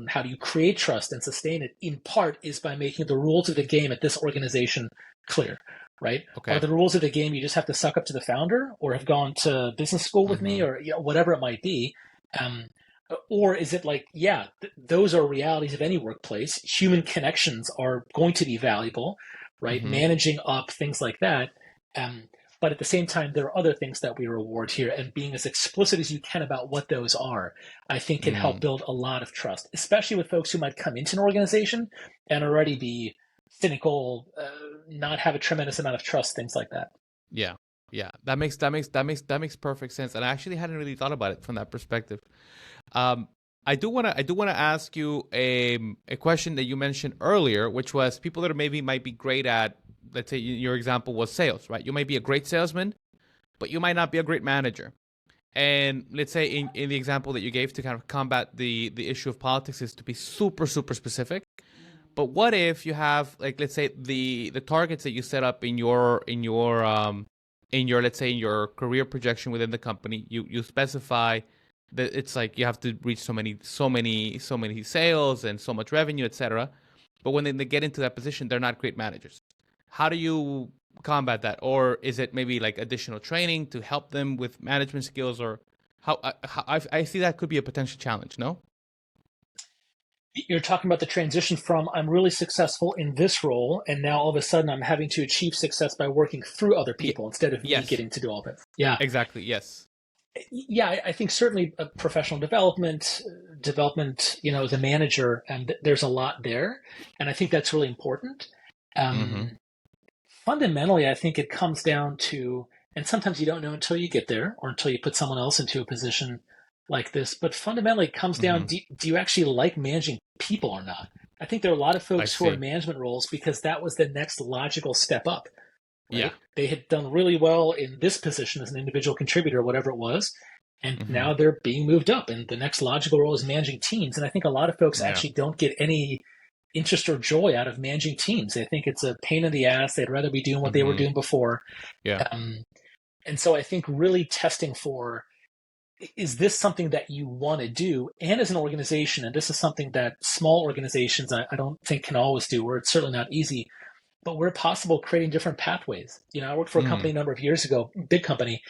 Speaker 2: how do you create trust and sustain it, in part is by making the rules of the game at this organization clear, right? Are
Speaker 1: Okay.
Speaker 2: the rules of the game you just have to suck up to the founder, or have gone to business school with me,
Speaker 1: Mm-hmm.
Speaker 2: or whatever it might be? Um, or is it like, yeah, those are realities of any workplace. Human connections are going to be valuable, right?
Speaker 1: Mm-hmm.
Speaker 2: Managing up, things like that. Um, but at the same time, there are other things that we reward here, and being as explicit as you can about what those are, I think can help
Speaker 1: Mm,
Speaker 2: build a lot of trust, especially with folks who might come into an organization and already be cynical, not have a tremendous amount of trust, things like that.
Speaker 1: yeah. Yeah. That makes perfect sense. And I actually hadn't really thought about it from that perspective. Um, I do wanna ask you a question that you mentioned earlier, which was people that are maybe might be great at, let's say your example was sales, right? You might be a great salesman, but you might not be a great manager. And let's say in the example that you gave to kind of combat the issue of politics is to be super specific. But what if you have, like, let's say the targets that you set up in your, let's say, in your career projection within the company, you specify that it's like you have to reach so many sales and so much revenue, etc. But when they get into that position, they're not great managers. How do you combat that? Or is it maybe like additional training to help them with management skills? Or I see that could be a potential challenge, no?
Speaker 2: You're talking about the transition from I'm really successful in this role, and now all of a sudden I'm having to achieve success by working through other
Speaker 1: Yeah.
Speaker 2: people instead of me
Speaker 1: Yes.
Speaker 2: getting to do all of it. Yeah,
Speaker 1: Exactly. Yes.
Speaker 2: yeah, I think certainly professional development, as a manager, and there's a lot there, and I think that's really important.
Speaker 1: Mm-hmm.
Speaker 2: Um, Fundamentally, I think it comes down to, and sometimes you don't know until you get there or until you put someone else into a position like this, but fundamentally it comes down,
Speaker 1: Mm-hmm.
Speaker 2: do you actually like managing people or not? I think there are a lot of
Speaker 1: I
Speaker 2: folks who are in
Speaker 1: see.
Speaker 2: management roles because that was the next logical step up,
Speaker 1: Yeah.
Speaker 2: right? They had done really well in this position as an individual contributor, whatever it was, and
Speaker 1: Mm-hmm.
Speaker 2: now they're being moved up, and the next logical role is managing teams. And I think a lot of folks
Speaker 1: Yeah.
Speaker 2: actually don't get any interest or joy out of managing teams. They think it's a pain in the ass. They'd rather be doing what they were
Speaker 1: Mm-hmm.
Speaker 2: doing before.
Speaker 1: Yeah.
Speaker 2: Um, and so I think really testing for, is this something that you want to do? And as an organization, and this is something that small organizations I don't think can always do, where it's certainly not easy, but where possible, creating different pathways. I worked for a
Speaker 1: Mm.
Speaker 2: company a number of years ago, big company,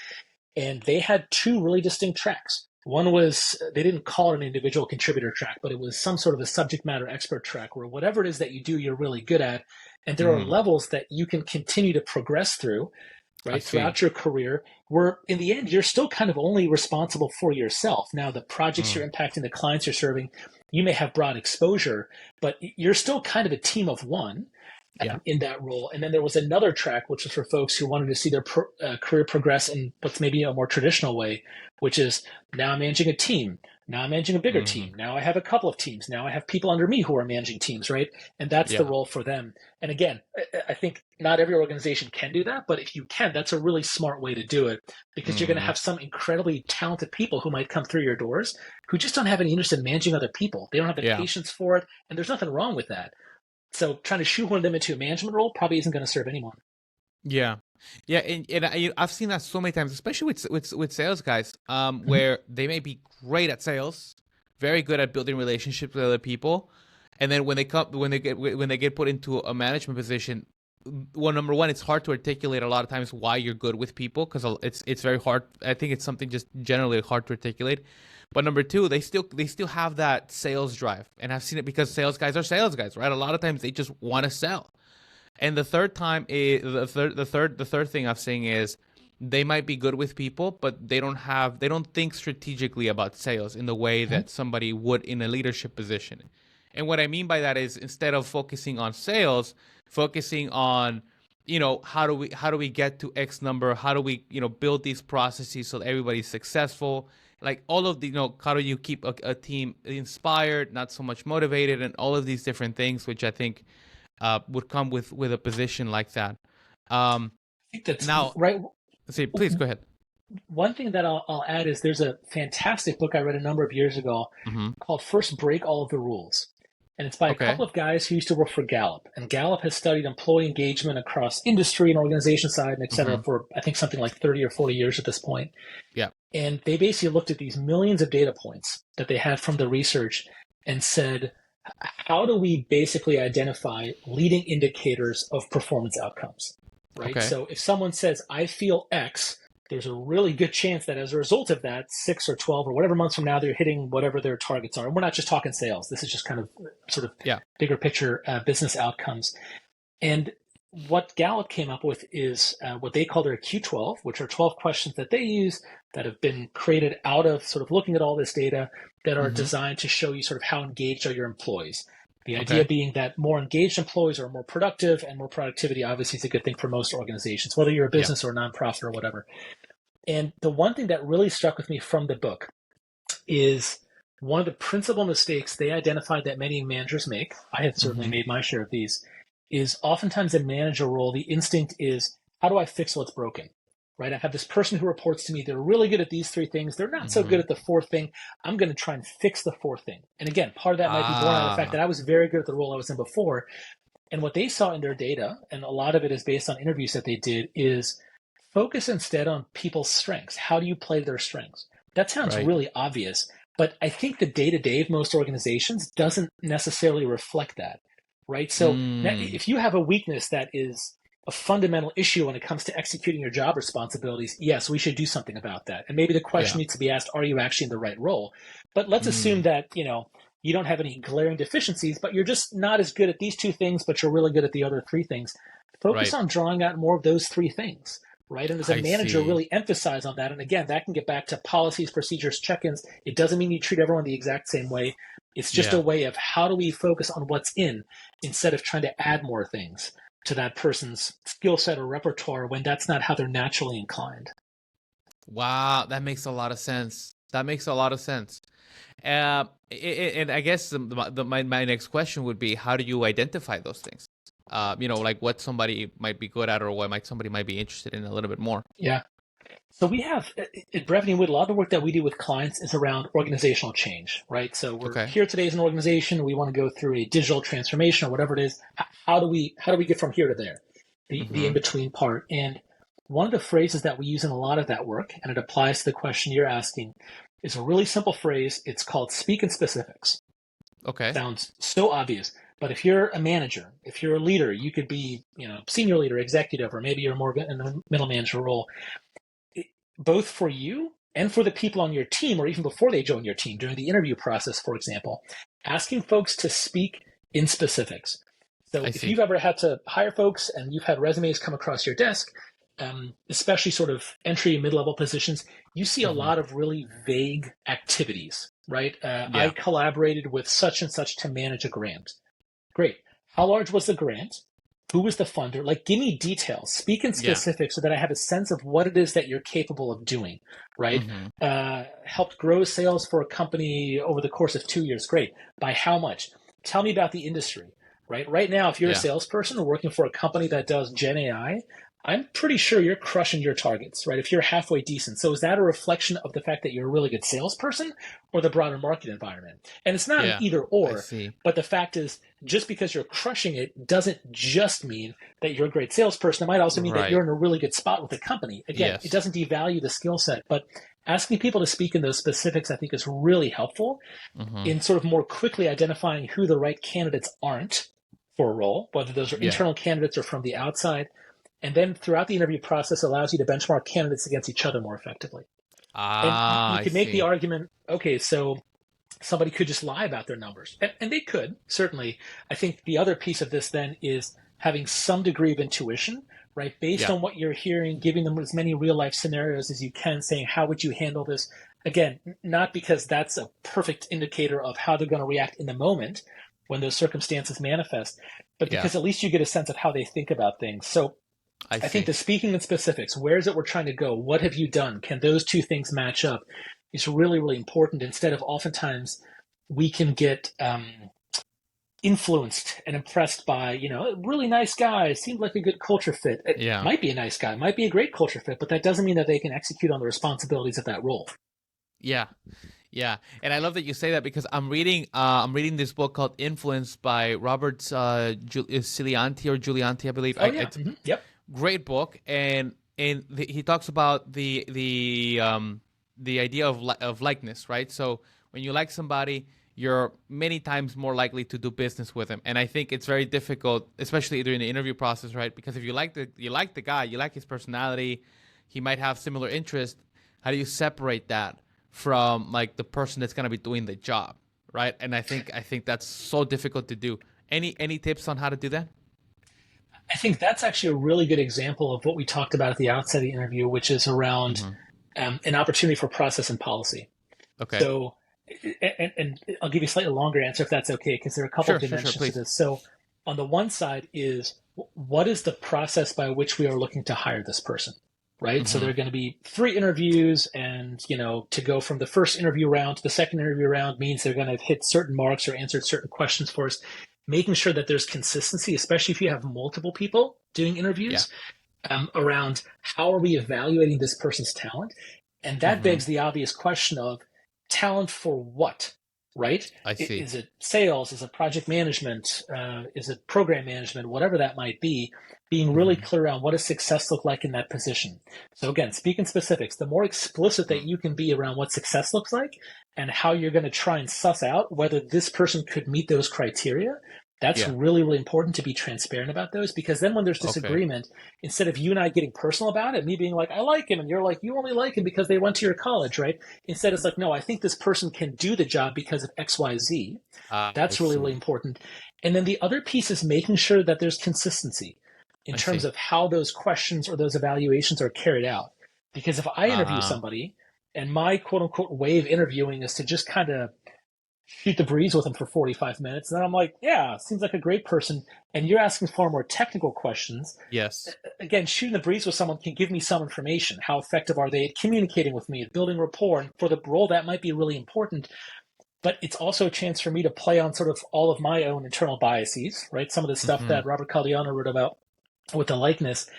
Speaker 2: and they had two really distinct tracks. One was, they didn't call it an individual contributor track, but it was some sort of a subject matter expert track where whatever it is that you do, you're really good at. And there are
Speaker 1: Mm.
Speaker 2: levels that you can continue to progress through,
Speaker 1: I
Speaker 2: right,
Speaker 1: see.
Speaker 2: throughout your career, where in the end, you're still kind of only responsible for yourself. Now, the projects
Speaker 1: Mm.
Speaker 2: you're impacting, the clients you're serving, you may have broad exposure, but you're still kind of a team of one
Speaker 1: Yeah.
Speaker 2: in that role. And then there was another track, which was for folks who wanted to see their career progress in what's maybe a more traditional way, which is, now I'm managing a team. Now I'm managing a bigger
Speaker 1: Mm.
Speaker 2: team. Now I have a couple of teams. Now I have people under me who are managing teams, right? And that's the
Speaker 1: Yeah.
Speaker 2: role for them. And again, I think not every organization can do that, but if you can, that's a really smart way to do it, because you're going to
Speaker 1: Mm.
Speaker 2: have some incredibly talented people who might come through your doors who just don't have any interest in managing other people. They don't have the
Speaker 1: Yeah.
Speaker 2: patience for it. And there's nothing wrong with that. So trying to shoehorn them into a management role probably isn't going to serve anyone.
Speaker 1: Yeah. Yeah. And I've seen that so many times, especially with sales guys,
Speaker 2: Mhm.
Speaker 1: where they may be great at sales, very good at building relationships with other people, and then when they get put into a management position, well, number one, it's hard to articulate a lot of times why you're good with people, because it's very hard. I think it's something just generally hard to articulate. But number two, they still have that sales drive, and I've seen it because sales guys are sales guys, right? A lot of times they just want to sell. And the third time is the third thing I've seen is they might be good with people, but they don't think strategically about sales in the way
Speaker 2: Mhm.
Speaker 1: that somebody would in a leadership position. And what I mean by that is instead of focusing on sales, focusing on, how do we get to X number? How do we, build these processes so that everybody's successful? Like all of the, how do you keep a team inspired, not so much motivated, and all of these different things, which I think would come with a position like that. Um,
Speaker 2: I think that's
Speaker 1: now,
Speaker 2: right.
Speaker 1: see, please go ahead.
Speaker 2: One thing that I'll add is there's a fantastic book I read a number of years ago
Speaker 1: Hmm.
Speaker 2: called First Break All of the Rules. And it's by a
Speaker 1: Okay.
Speaker 2: couple of guys who used to work for Gallup. And Gallup has studied employee engagement across industry and organization side and et cetera
Speaker 1: Hmm.
Speaker 2: for, I think, something like 30 or 40 years at this point.
Speaker 1: Yeah.
Speaker 2: And they basically looked at these millions of data points that they had from the research and said, how do we basically identify leading indicators of performance outcomes? Right.
Speaker 1: Okay.
Speaker 2: So if someone says, I feel X, there's a really good chance that as a result of that, 6 or 12 or whatever months from now, they're hitting whatever their targets are. And we're not just talking sales. This is just kind of sort of
Speaker 1: Yeah.
Speaker 2: bigger picture business outcomes. And what Gallup came up with is what they call their Q12, which are 12 questions that they use that have been created out of sort of looking at all this data that are
Speaker 1: Hmm.
Speaker 2: designed to show you sort of how engaged are your employees. The idea
Speaker 1: Okay.
Speaker 2: being that more engaged employees are more productive, and more productivity obviously is a good thing for most organizations, whether you're a
Speaker 1: Yeah.
Speaker 2: business or a nonprofit or whatever. And the one thing that really struck with me from the book is one of the principal mistakes they identified that many managers make. I have certainly
Speaker 1: Hmm.
Speaker 2: made my share of these. Is oftentimes in manager role, the instinct is, how do I fix what's broken? Right? I have this person who reports to me. They're really good at these three things. They're not so good
Speaker 1: Hmm.
Speaker 2: at the fourth thing. I'm going to try and fix the fourth thing. And again, part of that might be born out of the fact
Speaker 1: Ah.
Speaker 2: that I was very good at the role I was in before. And what they saw in their data, and a lot of it is based on interviews that they did, is focus instead on people's strengths. How do you play their strengths? That sounds
Speaker 1: Right.
Speaker 2: really obvious, but I think the day to day of most organizations doesn't necessarily reflect that, right? So now,
Speaker 1: Mm.
Speaker 2: if you have a weakness that is a fundamental issue when it comes to executing your job responsibilities, yes, we should do something about that. And maybe the question
Speaker 1: Yeah.
Speaker 2: needs to be asked, are you actually in the right role? But let's assume
Speaker 1: Mm.
Speaker 2: that, you don't have any glaring deficiencies, but you're just not as good at these two things, but you're really good at the other three things. Focus
Speaker 1: Right.
Speaker 2: on drawing out more of those three things, right? And as a
Speaker 1: I
Speaker 2: manager,
Speaker 1: see.
Speaker 2: really emphasize on that. And again, that can get back to policies, procedures, check-ins. It doesn't mean you treat everyone the exact same way. It's just a
Speaker 1: Yeah.
Speaker 2: way of how do we focus on what's in instead of trying to add more things to that person's skill set or repertoire when that's not how they're naturally inclined.
Speaker 1: Wow. That makes a lot of sense. That makes a lot of sense. And I guess my next question would be, how do you identify those things? Like what somebody might be good at or what somebody might be interested in a little bit more.
Speaker 2: Yeah. So we have at Brevity and Wood, a lot of the work that we do with clients is around organizational change, right? So we're
Speaker 1: Okay.
Speaker 2: here today as an organization. We want to go through a digital transformation or whatever it is. How do we get from here to there? The in
Speaker 1: Hmm.
Speaker 2: between part. And one of the phrases that we use in a lot of that work, and it applies to the question you're asking, is a really simple phrase. It's called speak in specifics.
Speaker 1: Okay.
Speaker 2: Sounds so obvious, but if you're a manager, if you're a leader, you could be, senior leader, executive, or maybe you're more in the middle manager role. Both for you and for the people on your team, or even before they join your team during the interview process, for example, asking folks to speak in specifics. So
Speaker 1: I
Speaker 2: if
Speaker 1: see.
Speaker 2: you've ever had to hire folks and you've had resumes come across your desk, especially sort of entry and mid-level positions, you see a
Speaker 1: Hmm.
Speaker 2: lot of really vague activities, right? I
Speaker 1: Yeah.
Speaker 2: collaborated with such and such to manage a grant. Great. How large was the grant? Who was the funder? Like, give me details. Speak in
Speaker 1: Yeah.
Speaker 2: specifics so that I have a sense of what it is that you're capable of doing, right?
Speaker 1: Hmm.
Speaker 2: Helped grow sales for a company over the course of 2 years. Great. By how much? Tell me about the industry, right? Right now, if you're a
Speaker 1: Yeah.
Speaker 2: salesperson working for a company that does Gen AI, I'm pretty sure you're crushing your targets, right? If you're halfway decent. So is that a reflection of the fact that you're a really good salesperson or the broader market environment? And it's not an
Speaker 1: Yeah.
Speaker 2: either
Speaker 1: I
Speaker 2: or,
Speaker 1: see.
Speaker 2: but the fact is, just because you're crushing it doesn't just mean that you're a great salesperson. It might also mean that you're
Speaker 1: Right.
Speaker 2: in a really good spot with the company. Again, it
Speaker 1: Yes.
Speaker 2: doesn't devalue the skill set, but asking people to speak in those specifics, I think, is really helpful
Speaker 1: Hmm.
Speaker 2: in sort of more quickly identifying who the right candidates aren't for a role, whether those are
Speaker 1: Yeah.
Speaker 2: internal candidates or from the outside. And then throughout the interview process allows you to benchmark candidates against each other more effectively. And
Speaker 1: Ah,
Speaker 2: you
Speaker 1: I
Speaker 2: could make the
Speaker 1: see.
Speaker 2: argument, okay, so somebody could just lie about their numbers. And they could, certainly. I think the other piece of this then is having some degree of intuition, right? Based
Speaker 1: Yeah.
Speaker 2: on what you're hearing, giving them as many real life scenarios as you can, saying, how would you handle this? Again, not because that's a perfect indicator of how they're going to react in the moment when those circumstances manifest, but
Speaker 1: Yeah.
Speaker 2: because at least you get a sense of how they think about things. So
Speaker 1: I
Speaker 2: I think
Speaker 1: see.
Speaker 2: the speaking in specifics, where is it we're trying to go? What have you done? Can those two things match up? Is really, really important. Instead of oftentimes we can get influenced and impressed by, a really nice guy, seemed like a good culture fit. It
Speaker 1: Yeah.
Speaker 2: might be a nice guy, might be a great culture fit, but that doesn't mean that they can execute on the responsibilities of that role.
Speaker 1: Yeah. Yeah, and I love that you say that because I'm reading this book called Influence by Robert Cilianti or Giulianti, I believe.
Speaker 2: Oh yeah,
Speaker 1: It's
Speaker 2: yep.
Speaker 1: great book, and he talks about the idea of of likeness, right? So when you like somebody, you're many times more likely to do business with them, and I think it's very difficult, especially during the interview process, right? Because if you like the guy, you like his personality, he might have similar interests. How do you separate that from like the person that's going to be doing the job, right? And I think that's so difficult to do. Any tips on how to do that?
Speaker 2: I think that's actually a really good example of what we talked about at the outset of the interview, which is around
Speaker 1: Hmm.
Speaker 2: an opportunity for process and policy.
Speaker 1: Okay.
Speaker 2: So, and I'll give you a slightly longer answer if that's okay, because there are a couple of
Speaker 1: Sure,
Speaker 2: dimensions to
Speaker 1: please.
Speaker 2: this. So, on the one side is what is the process by which we are looking to hire this person, right? So
Speaker 1: Hmm.
Speaker 2: there are going to be three interviews, and to go from the first interview round to the second interview round means they're going to hit certain marks or answer certain questions for us. Making sure that there's consistency, especially if you have multiple people doing
Speaker 1: Yeah.
Speaker 2: interviews, around how are we evaluating this person's talent? And that
Speaker 1: Hmm.
Speaker 2: begs the obvious question of talent for what, right?
Speaker 1: I see.
Speaker 2: Is it sales? Is it project management? Is it program management? Whatever that might be, being really
Speaker 1: Hmm.
Speaker 2: clear on what does success look like in that position. So again, speaking specifics, the more explicit that you can be around what success looks like and how you're going to try and suss out whether this person could meet those criteria, that's
Speaker 1: Yeah.
Speaker 2: really, really important to be transparent about those, because then when there's
Speaker 1: Okay.
Speaker 2: disagreement, instead of you and I getting personal about it, me being like, I like him, and you're like, you only like him because they went to your college, right? Instead, it's like, no, I think this person can do the job because of XYZ.
Speaker 1: I
Speaker 2: That's really, really
Speaker 1: see.
Speaker 2: important. And then the other piece is making sure that there's consistency in
Speaker 1: I
Speaker 2: terms
Speaker 1: see.
Speaker 2: of how those questions or those evaluations are carried out. Because if I interview
Speaker 1: Uh,
Speaker 2: somebody and my quote unquote way of interviewing is to just kind of shoot the breeze with them for 45 minutes. And then I'm like, yeah, seems like a great person. And you're asking far more technical questions.
Speaker 1: yes.
Speaker 2: Again, shooting the breeze with someone can give me some information. How effective are they at communicating with me, at building rapport? And for the role, that might be really important. But it's also a chance for me to play on sort of all of my own internal biases, right? Some of the stuff
Speaker 1: Hmm.
Speaker 2: that Robert Caldiano wrote about with the likeness.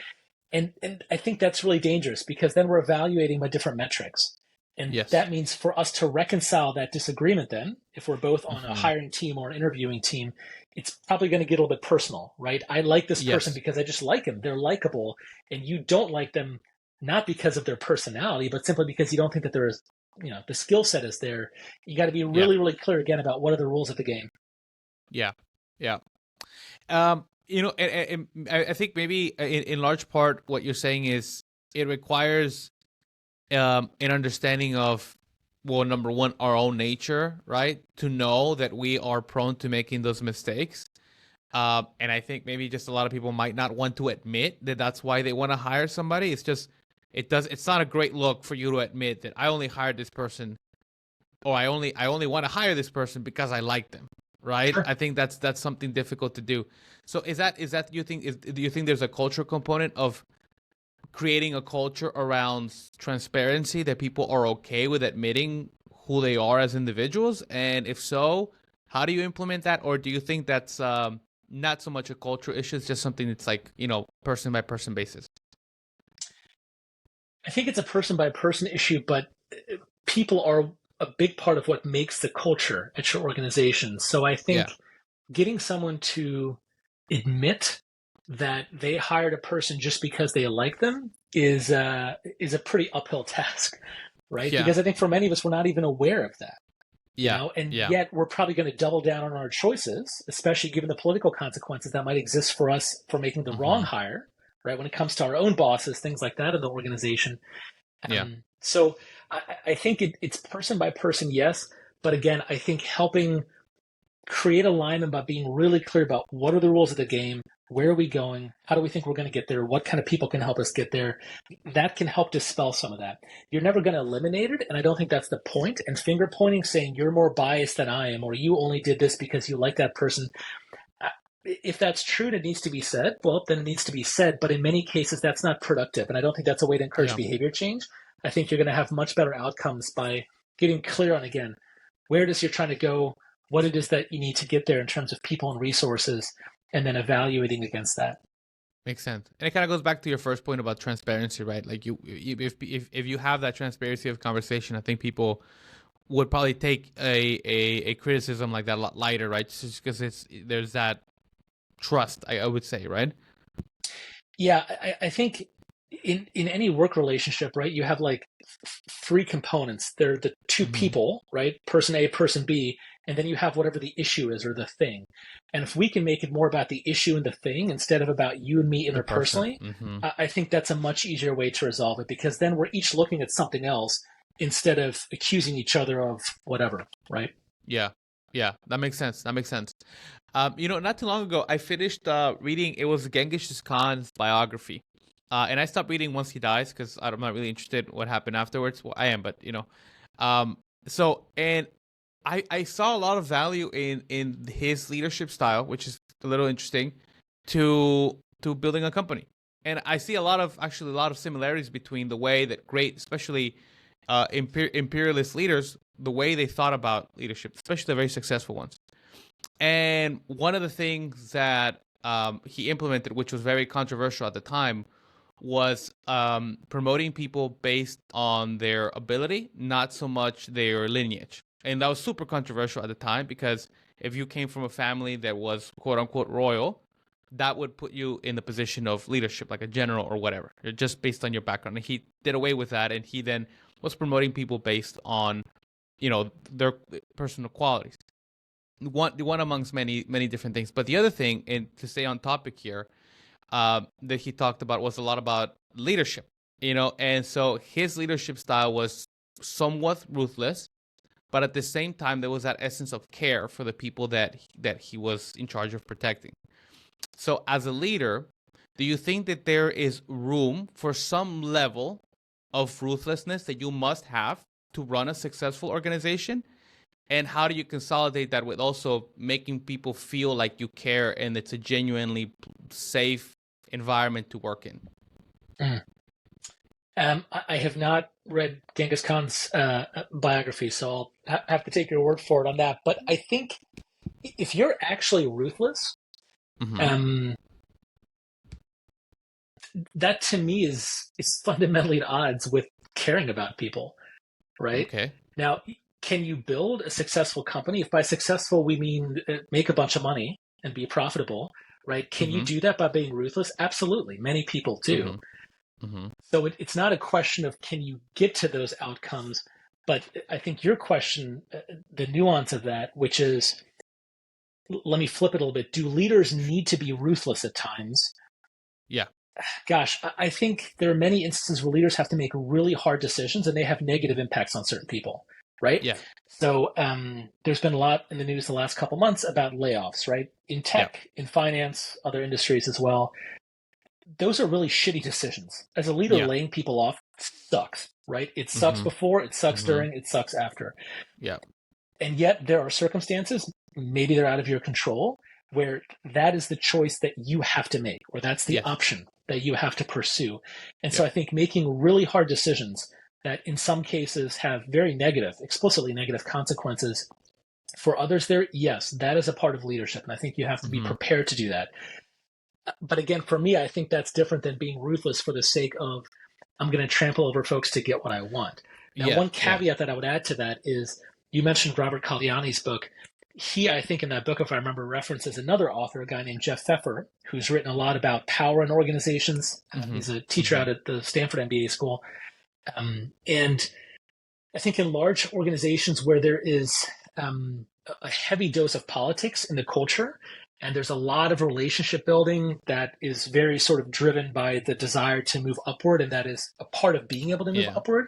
Speaker 2: And I think that's really dangerous, because then we're evaluating by different metrics. And
Speaker 1: Yes.
Speaker 2: that means for us to reconcile that disagreement, then, if we're both on a
Speaker 1: Hmm.
Speaker 2: hiring team or an interviewing team, it's probably going to get a little bit personal, right? I like this person
Speaker 1: Yes.
Speaker 2: because I just like them. They're likable. And you don't like them not because of their personality, but simply because you don't think that there is, the skill set is there. You got to be
Speaker 1: Yeah.
Speaker 2: really, really clear again about what are the rules of the game.
Speaker 1: Yeah. Yeah. I think maybe in large part what you're saying is it requires an understanding of, well, number one, our own nature, right? To know that we are prone to making those mistakes. And I think maybe just a lot of people might not want to admit that that's why they want to hire somebody. It's not a great look for you to admit that I only hired this person, or I only want to hire this person because I like them, right?
Speaker 2: Sure.
Speaker 1: I think that's something difficult to do. So is that do you think there's a cultural component of creating a culture around transparency, that people are okay with admitting who they are as individuals? And if so, how do you implement that? Or do you think that's not so much a cultural issue, it's just something that's like, person by person basis?
Speaker 2: I think it's a person by person issue, but people are a big part of what makes the culture at your organization. So I
Speaker 1: Yeah.
Speaker 2: think getting someone to admit that they hired a person just because they like them is a pretty uphill task, right?
Speaker 1: Yeah.
Speaker 2: Because I think for many of us, we're not even aware of that,
Speaker 1: Yeah.
Speaker 2: and
Speaker 1: Yeah.
Speaker 2: yet we're probably going to double down on our choices, especially given the political consequences that might exist for us for making the wrong
Speaker 1: Hmm.
Speaker 2: hire, right? When it comes to our own bosses, things like that in the organization.
Speaker 1: Yeah.
Speaker 2: So I think it's person by person, yes, but again, I think helping create alignment by being really clear about what are the rules of the game, where are we going, how do we think we're going to get there, what kind of people can help us get there. That can help dispel some of that. You're never going to eliminate it, and I don't think that's the point. And finger pointing, saying you're more biased than I am, or you only did this because you like that person, if that's true and it needs to be said, well, then it needs to be said. But in many cases, that's not productive. And I don't think that's a way to encourage
Speaker 1: Yeah.
Speaker 2: behavior change. I think you're going to have much better outcomes by getting clear on, again, where it is you're trying to go, what it is that you need to get there in terms of people and resources, and then evaluating against that.
Speaker 1: Makes sense. And it kind of goes back to your first point about transparency, right? Like if you have that transparency of conversation, I think people would probably take a criticism like that a lot lighter, right? Just because there's that trust, I would say, right?
Speaker 2: Yeah, I think in any work relationship, right, you have like three components. They're the two
Speaker 1: Mm-hmm.
Speaker 2: people, right? Person A, person B, and then you have whatever the issue is or the thing. And if we can make it more about the issue and the thing instead of about you and me
Speaker 1: The person.
Speaker 2: interpersonally,
Speaker 1: Mm-hmm.
Speaker 2: I think that's a much easier way to resolve it, because then we're each looking at something else instead of accusing each other of whatever, right?
Speaker 1: Yeah. Yeah. That makes sense. That makes sense. Not too long ago, I finished reading. It was Genghis Khan's biography, and I stopped reading once he dies because I'm not really interested in what happened afterwards. Well, I am, but so and I saw a lot of value in his leadership style, which is a little interesting, to building a company. And I see a lot of similarities between the way that great, especially imperialist leaders, the way they thought about leadership, especially the very successful ones. And one of the things that he implemented, which was very controversial at the time, was promoting people based on their ability, not so much their lineage. And that was super controversial at the time because if you came from a family that was quote unquote royal, that would put you in the position of leadership, like a general or whatever, just based on your background. And he did away with that, and he then was promoting people based on, their personal qualities. One amongst many different things. But the other thing, and to stay on topic here, that he talked about was a lot about leadership, and so his leadership style was somewhat ruthless, but at the same time there was that essence of care for the people that he was in charge of protecting. So as a leader, do you think that there is room for some level of ruthlessness that you must have to run a successful organization? And how do you consolidate that with also making people feel like you care and it's a genuinely safe environment to work in?
Speaker 2: Mm. I have not read Genghis Khan's biography, so I'll have to take your word for it on that. But I think if you're actually ruthless,
Speaker 1: Mm-hmm.
Speaker 2: um, that to me is fundamentally at odds with caring about people, right?
Speaker 1: Okay.
Speaker 2: Now, can you build a successful company? If by successful we mean make a bunch of money and be profitable, right? Can you
Speaker 1: Mm-hmm.
Speaker 2: do that by being ruthless? Absolutely. Many people do.
Speaker 1: Mm-hmm. Mm-hmm.
Speaker 2: So it's not a question of can you get to those outcomes, but I think your question, the nuance of that, which is, let me flip it a little bit. Do leaders need to be ruthless at times?
Speaker 1: Yeah.
Speaker 2: Gosh, I think there are many instances where leaders have to make really hard decisions and they have negative impacts on certain people, right?
Speaker 1: Yeah.
Speaker 2: So there's been a lot in the news the last couple months about layoffs, right? In
Speaker 1: Yeah.
Speaker 2: tech, in finance, other industries as well. Those are really shitty decisions. As a leader,
Speaker 1: Yeah.
Speaker 2: laying people off sucks, right? It sucks
Speaker 1: Mm-hmm.
Speaker 2: before, it sucks
Speaker 1: Mm-hmm.
Speaker 2: during, it sucks after.
Speaker 1: Yeah.
Speaker 2: And yet there are circumstances, maybe they're out of your control, where that is the choice that you have to make, or that's the
Speaker 1: Yes.
Speaker 2: option that you have to pursue. And so
Speaker 1: Yeah.
Speaker 2: I think making really hard decisions that in some cases have very negative, explicitly negative consequences for others there, yes, that is a part of leadership. And I think you have to be
Speaker 1: Mm-hmm.
Speaker 2: prepared to do that. But again, for me, I think that's different than being ruthless for the sake of I'm going to trample over folks to get what I want. Now,
Speaker 1: Yeah.
Speaker 2: one
Speaker 1: Yeah.
Speaker 2: caveat that I would add to that is you mentioned Robert Kalyani's book. He, I think, in that book, if I remember, references another author, a guy named Jeff Pfeffer, who's written a lot about power in organizations.
Speaker 1: Mm-hmm.
Speaker 2: He's a teacher
Speaker 1: Mm-hmm.
Speaker 2: out at the Stanford MBA school. And I think in large organizations where there is a heavy dose of politics in the culture, and there's a lot of relationship building that is very sort of driven by the desire to move upward, and that is a part of being able to move
Speaker 1: Yeah.
Speaker 2: upward.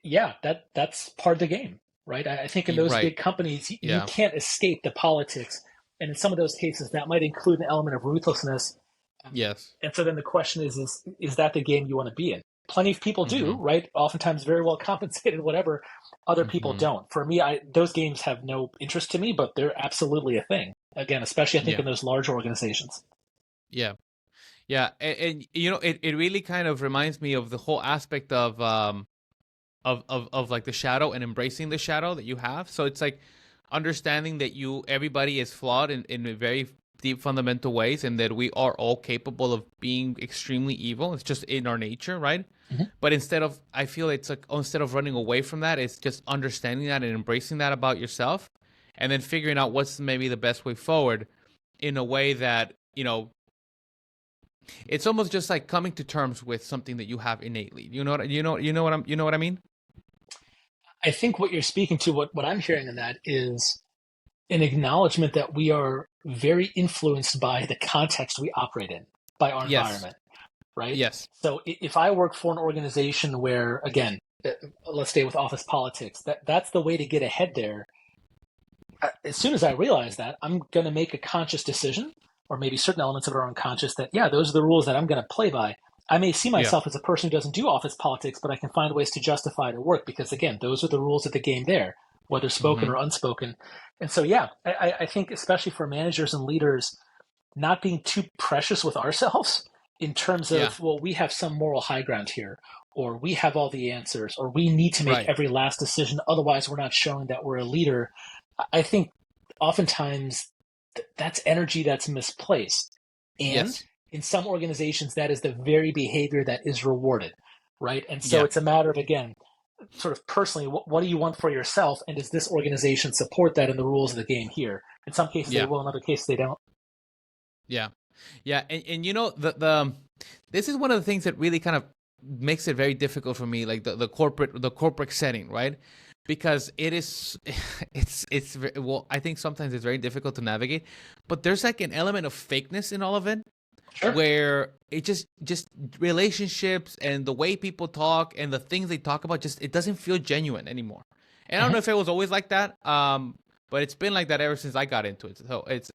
Speaker 2: Yeah, that's part of the game. right? I think in those
Speaker 1: Right.
Speaker 2: big companies, you
Speaker 1: Yeah.
Speaker 2: can't escape the politics. And in some of those cases, that might include an element of ruthlessness.
Speaker 1: Yes.
Speaker 2: And so then the question is that the game you want to be in? Plenty of people do,
Speaker 1: Mm-hmm.
Speaker 2: right? Oftentimes very well compensated, whatever. Other people
Speaker 1: Mm-hmm.
Speaker 2: don't. For me, those games have no interest to me, but they're absolutely a thing. Again, especially I think
Speaker 1: Yeah.
Speaker 2: in those large organizations.
Speaker 1: Yeah. Yeah. And you know, it really kind of reminds me of the whole aspect of of like the shadow and embracing the shadow that you have. So it's like understanding that everybody is flawed in a very deep fundamental ways, and that we are all capable of being extremely evil. It's just in our nature, right?
Speaker 2: Mhm.
Speaker 1: But I feel it's like instead of running away from that, it's just understanding that and embracing that about yourself, and then figuring out what's maybe the best way forward in a way that, it's almost just like coming to terms with something that you have innately. You know what I mean?
Speaker 2: I think what you're speaking to, what I'm hearing in that is an acknowledgement that we are very influenced by the context we operate in, by our
Speaker 1: Yes.
Speaker 2: environment, right?
Speaker 1: Yes.
Speaker 2: So if I work for an organization where, again, let's stay with office politics, that's the way to get ahead there. As soon as I realize that, I'm going to make a conscious decision, or maybe certain elements of it are unconscious, that, yeah, those are the rules that I'm going to play by. I may see
Speaker 1: Yeah.
Speaker 2: myself as a person who doesn't do office politics, but I can find ways to justify it at work because, again, those are the rules of the game there, whether spoken
Speaker 1: Mm-hmm.
Speaker 2: or unspoken. And so, yeah, I think especially for managers and leaders, not being too precious with ourselves in terms
Speaker 1: Yeah.
Speaker 2: of, well, we have some moral high ground here, or we have all the answers, or we need to make
Speaker 1: Right.
Speaker 2: every last decision. Otherwise, we're not showing that we're a leader. I think oftentimes that's energy that's misplaced. And
Speaker 1: Yes.
Speaker 2: in some organizations, that is the very behavior that is rewarded, right? And so
Speaker 1: Yeah.
Speaker 2: it's a matter of, again, sort of personally, what do you want for yourself? And does this organization support that in the rules of the game here? In some cases, they
Speaker 1: Yeah.
Speaker 2: will. In other cases, they don't.
Speaker 1: Yeah. Yeah. And the this is one of the things that really kind of makes it very difficult for me, like the corporate setting, right? Because it is well, I think sometimes it's very difficult to navigate, but there's like an element of fakeness in all of it,
Speaker 2: Sure.
Speaker 1: where it just relationships and the way people talk and the things they talk about, just it doesn't feel genuine anymore. And I don't know if it was always like that, but it's been like that ever since I got into it. So it's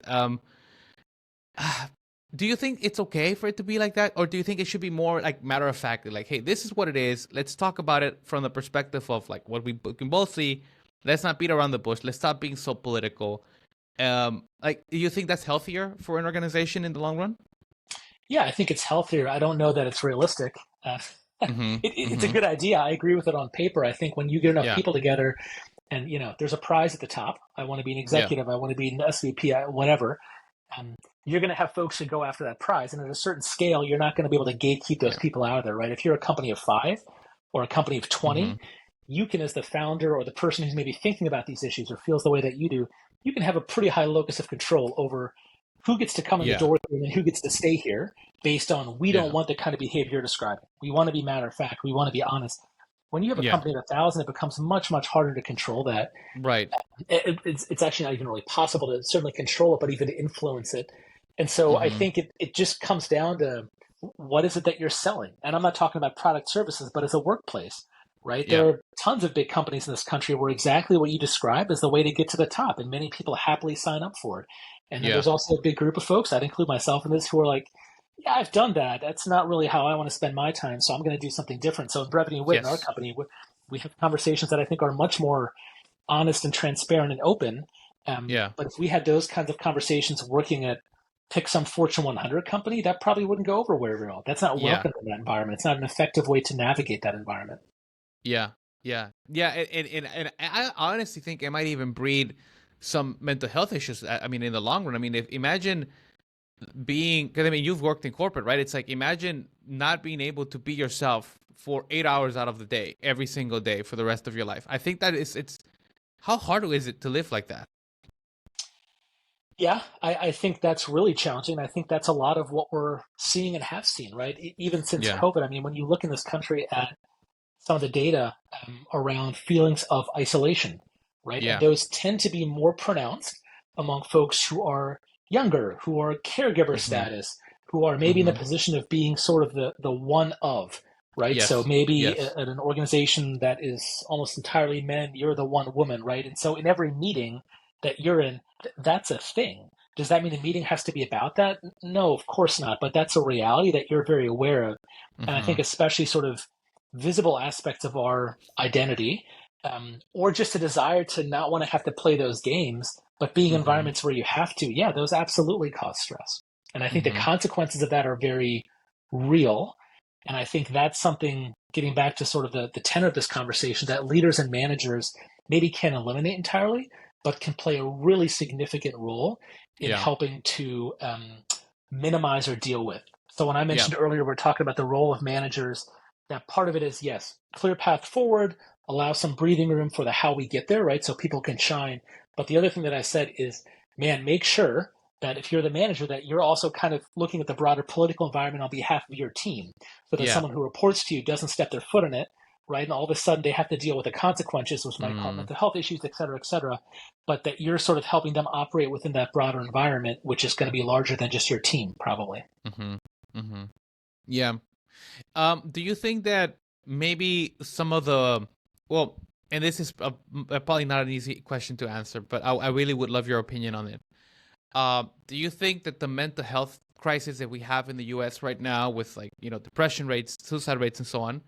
Speaker 1: do you think it's okay for it to be like that, or do you think it should be more like matter of fact, like, hey, this is what it is, let's talk about it from the perspective of like what we can both see, let's not beat around the bush, let's stop being so political. Like, do you think that's healthier for an organization in the long run?
Speaker 2: Yeah, I think it's healthier. I don't know that it's realistic. Uh,
Speaker 1: Mm-hmm.
Speaker 2: it's a
Speaker 1: Mm-hmm.
Speaker 2: good idea. I agree with it on paper. I think when you get enough
Speaker 1: Yeah.
Speaker 2: people together, and there's a prize at the top. I want to be an
Speaker 1: Yeah.
Speaker 2: executive. I want to be an SVP. Whatever. Um, you're going to have folks who go after that prize, and at a certain scale, you're not going to be able to gatekeep those
Speaker 1: Yeah.
Speaker 2: people out of there, right? If you're a company of 5 or a company of
Speaker 1: Mm-hmm.
Speaker 2: 20, you can, as the founder or the person who's maybe thinking about these issues or feels the way that you do, you can have a pretty high locus of control over who gets to come in the
Speaker 1: Yeah.
Speaker 2: door and who gets to stay here based on we don't
Speaker 1: Yeah.
Speaker 2: want the kind of behavior you're describing. We want to be matter of fact. We want to be honest. When you have a
Speaker 1: Yeah.
Speaker 2: company of 1,000, it becomes much, much harder to control that.
Speaker 1: Right.
Speaker 2: It's actually not even really possible to certainly control it, but even to influence it. And so I
Speaker 1: Mm-hmm.
Speaker 2: think it just comes down to what is it that you're selling? And I'm not talking about product services, but as a workplace, right?
Speaker 1: Yeah.
Speaker 2: There are tons of big companies in this country where exactly what you described is the way to get to the top, and many people happily sign up for it. And then
Speaker 1: Yeah.
Speaker 2: there's also a big group of folks, I'd include myself in this, who are like, yeah, I've done that. That's not really how I want to spend my time, so I'm going to do something different. So in Brevity and Wit in our
Speaker 1: Yes.
Speaker 2: company, we have conversations that I think are much more honest and transparent and open.
Speaker 1: Yeah.
Speaker 2: But if we had those kinds of conversations working at pick some Fortune 100 company, that probably wouldn't go over very well. That's not
Speaker 1: Yeah.
Speaker 2: welcome in that environment. It's not an effective way to navigate that environment.
Speaker 1: Yeah. Yeah. Yeah. And I honestly think it might even breed some mental health issues. I mean, in the long run, I mean, if imagine being, because I mean, you've worked in corporate, right? It's like, imagine not being able to be yourself for 8 hours out of the day, every single day for the rest of your life. I think that it's how hard is it to live like that?
Speaker 2: Yeah, I think that's really challenging. I think that's a lot of what we're seeing and have seen, right? Even since
Speaker 1: Yeah.
Speaker 2: COVID. I mean, when you look in this country at some of the data around feelings of isolation, right? And
Speaker 1: Yeah.
Speaker 2: those tend to be more pronounced among folks who are younger, who are caregiver
Speaker 1: Mm-hmm.
Speaker 2: status, who are maybe in the
Speaker 1: Mm-hmm.
Speaker 2: position of being sort of the one of. right? So
Speaker 1: Yes.
Speaker 2: maybe
Speaker 1: Yes.
Speaker 2: at an organization that is almost entirely men, you're the one woman, right? And so in every meeting that you're in, that's a thing. Does that mean the meeting has to be about that? No, of course not. But that's a reality that you're very aware of. And I
Speaker 1: Mm-hmm.
Speaker 2: think especially sort of visible aspects of our identity, or just a desire to not want to have to play those games, but being in
Speaker 1: Mm-hmm.
Speaker 2: environments where you have to, yeah, those absolutely cause stress. And I think the
Speaker 1: Mm-hmm.
Speaker 2: consequences of that are very real. And I think that's something, getting back to sort of the tenor of this conversation, that leaders and managers maybe can't eliminate entirely, but can play a really significant role in
Speaker 1: Yeah.
Speaker 2: helping to minimize or deal with. So when I
Speaker 1: Yeah.
Speaker 2: mentioned earlier, we're talking about the role of managers, that part of it is, yes, clear path forward, allow some breathing room for the how we get there, right? So people can shine. But the other thing that I said is, man, make sure that if you're the manager, that you're also kind of looking at the broader political environment on behalf of your team, so that
Speaker 1: Yeah.
Speaker 2: someone who reports to you doesn't step their foot in it, right? And all of a sudden they have to deal with the consequences, which might cause
Speaker 1: Mm.
Speaker 2: mental health issues, et cetera, et cetera. But that you're sort of helping them operate within that broader environment, which is going to be larger than just your team, probably.
Speaker 1: Mm-hmm. Mm-hmm. Yeah. Do you think that maybe some of the, well, and this is probably not an easy question to answer, but I really would love your opinion on it. Do you think that the mental health crisis that we have in the U.S. right now, with like depression rates, suicide rates, and so on,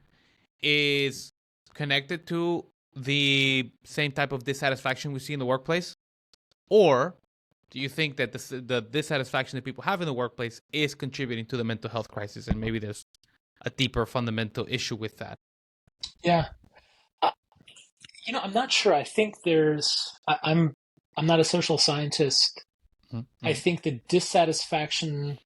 Speaker 1: is connected to the same type of dissatisfaction we see in the workplace, or do you think that the dissatisfaction that people have in the workplace is contributing to the mental health crisis, and maybe there's a deeper fundamental issue with that?
Speaker 2: Yeah. Uh, I'm not sure. I think I'm not a social scientist. I
Speaker 1: Mm-hmm.
Speaker 2: think the dissatisfaction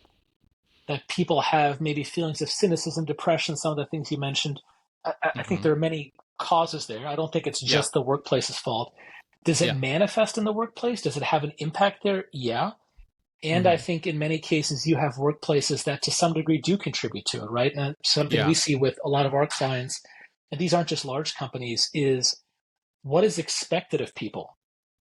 Speaker 2: that people have, maybe feelings of cynicism, depression, some of the things you mentioned. I think
Speaker 1: Mm-hmm.
Speaker 2: there are many causes there. I don't think it's
Speaker 1: Yeah.
Speaker 2: just the workplace's fault. Does it
Speaker 1: Yeah.
Speaker 2: manifest in the workplace? Does it have an impact there? Yeah. And I
Speaker 1: Mm-hmm.
Speaker 2: think in many cases you have workplaces that to some degree do contribute to it, right? And something we
Speaker 1: Yeah.
Speaker 2: see with a lot of our clients, and these aren't just large companies, is what is expected of people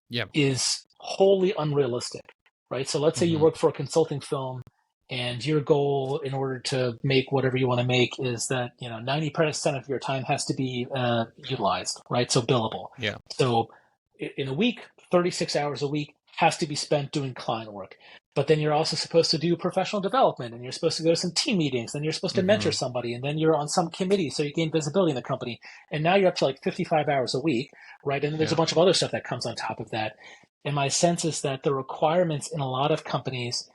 Speaker 1: Yeah.
Speaker 2: is wholly unrealistic, right? So let's say you
Speaker 1: Mm-hmm.
Speaker 2: work for a consulting firm and your goal in order to make whatever you want to make is that, 90% of your time has to be utilized, right? So billable.
Speaker 1: Yeah.
Speaker 2: So in a week, 36 hours a week has to be spent doing client work. But then you're also supposed to do professional development and you're supposed to go to some team meetings, then you're supposed to mentor
Speaker 1: Mm-hmm.
Speaker 2: somebody, and then you're on some committee so you gain visibility in the company. And now you're up to like 55 hours a week, right? And then there's a
Speaker 1: Yeah.
Speaker 2: bunch of other stuff that comes on top of that. And my sense is that the requirements in a lot of companies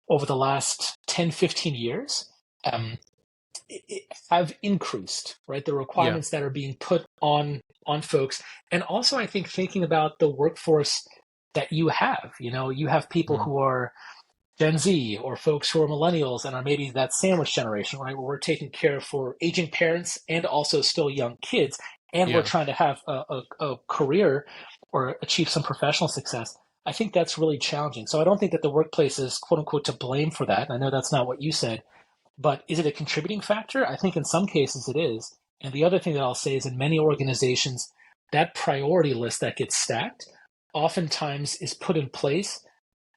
Speaker 2: over the last 10, 15 years um, have increased, right? The
Speaker 1: Yeah.
Speaker 2: requirements that are being put on folks. And also, I think thinking about the workforce that you have, you have people
Speaker 1: Mm-hmm.
Speaker 2: who are Gen Z or folks who are millennials and are maybe that sandwich generation, right? Where we're taking care for aging parents and also still young kids. And we're
Speaker 1: Yeah.
Speaker 2: trying to have a career or achieve some professional success. I think that's really challenging. So I don't think that the workplace is quote unquote to blame for that. And I know that's not what you said, but is it a contributing factor? I think in some cases it is. And the other thing that I'll say is in many organizations, that priority list that gets stacked oftentimes is put in place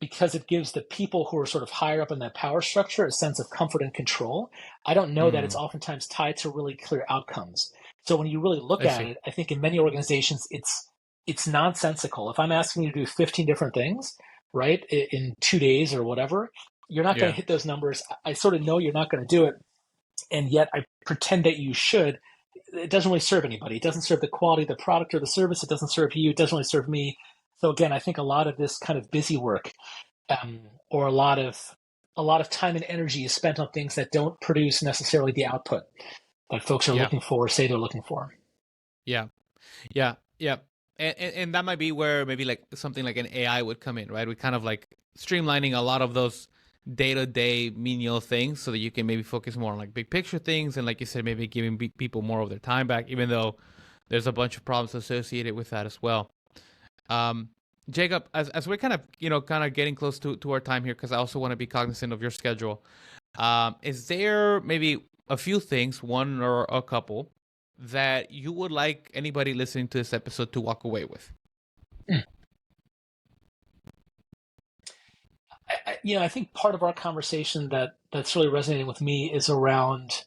Speaker 2: because it gives the people who are sort of higher up in that power structure a sense of comfort and control. I don't know that it's
Speaker 1: Mm.
Speaker 2: oftentimes tied to really clear outcomes. So when you really look
Speaker 1: I
Speaker 2: at
Speaker 1: see.
Speaker 2: it, I think in many organizations it's nonsensical. If I'm asking you to do 15 different things, right, in 2 days or whatever, you're not going
Speaker 1: Yeah.
Speaker 2: to hit those numbers. I sort of know you're not going to do it, and yet I pretend that you should. It doesn't really serve anybody. It doesn't serve the quality of the product or the service. It doesn't serve you. It doesn't really serve me. So again, I think a lot of this kind of busy work or a lot of time and energy is spent on things that don't produce necessarily the output that folks are
Speaker 1: Yeah.
Speaker 2: looking for or say they're looking for.
Speaker 1: Yeah. Yeah. Yeah. And that might be where maybe like something like an AI would come in, right? We kind of like streamlining a lot of those day-to-day menial things so that you can maybe focus more on like big picture things, and like you said, maybe giving people more of their time back, even though there's a bunch of problems associated with that as well. Um, Jacob, as we're kind of getting close to our time here, because I also want to be cognizant of your schedule. Is there maybe a few things, one or a couple, that you would like anybody listening to this episode to walk away with?
Speaker 2: I think part of our conversation that's really resonating with me is around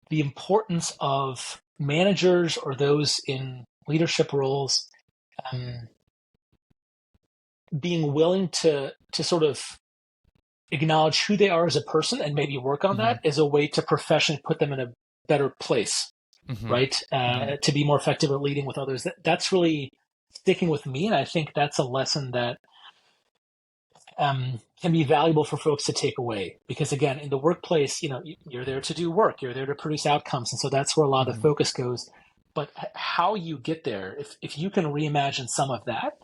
Speaker 2: the importance of managers or those in leadership roles um, being willing to sort of acknowledge who they are as a person and maybe work on
Speaker 1: Mm-hmm.
Speaker 2: that as a way to professionally put them in a better place,
Speaker 1: Mm-hmm.
Speaker 2: right?
Speaker 1: Mm-hmm.
Speaker 2: To be more effective at leading with others. That's really sticking with me, and I think that's a lesson that can be valuable for folks to take away. Because again, in the workplace, you're there to do work, you're there to produce outcomes, and so that's where a lot of the
Speaker 1: Mm-hmm.
Speaker 2: focus goes. But how you get there, if you can reimagine some of that,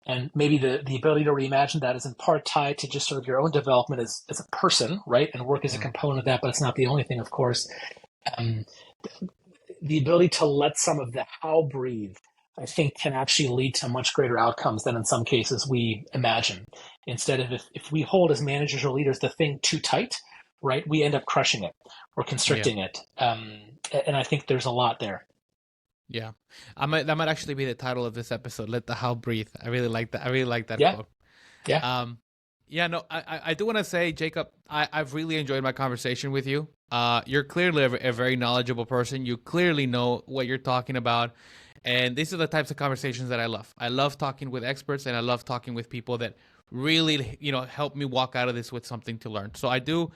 Speaker 2: and maybe the ability to reimagine that is in part tied to just sort of your own development as a person, right? And work is a
Speaker 1: Yeah.
Speaker 2: component of that, but it's not the only thing, of course. Um, the ability to let some of the how breathe, I think, can actually lead to much greater outcomes than in some cases we imagine. Instead of if we hold as managers or leaders the thing too tight, right, we end up crushing it or
Speaker 1: Yeah.
Speaker 2: constricting it. And I think there's a lot there.
Speaker 1: Yeah. That might actually be the title of this episode. Let the how breathe. I really like that. I really like that
Speaker 2: Yeah,
Speaker 1: quote.
Speaker 2: yeah.
Speaker 1: Um, yeah, no, I do want to say, Jacob, I've really enjoyed my conversation with you. You're clearly a very knowledgeable person. You clearly know what you're talking about. And these are the types of conversations that I love. I love talking with experts, and I love talking with people that really, help me walk out of this with something to learn. So I do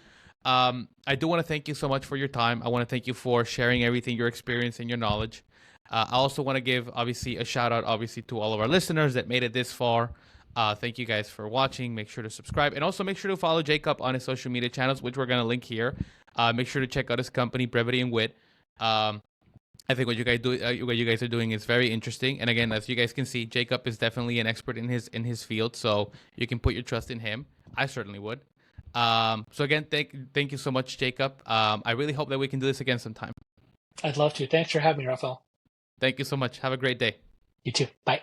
Speaker 1: want to thank you so much for your time. I want to thank you for sharing everything, your experience and your knowledge. I also want to give, obviously, a shout out, obviously, to all of our listeners that made it this far. Thank you guys for watching. Make sure to subscribe, and also make sure to follow Jacob on his social media channels, which we're going to link here. Make sure to check out his company, Brevity and Wit. I think what you guys are doing is very interesting. And again, as you guys can see, Jacob is definitely an expert in his field, so you can put your trust in him. I certainly would. So again, thank you so much, Jacob. I really hope that we can do this again sometime.
Speaker 2: I'd love to. Thanks for having me, Rafael.
Speaker 1: Thank you so much. Have a great day.
Speaker 2: You too. Bye.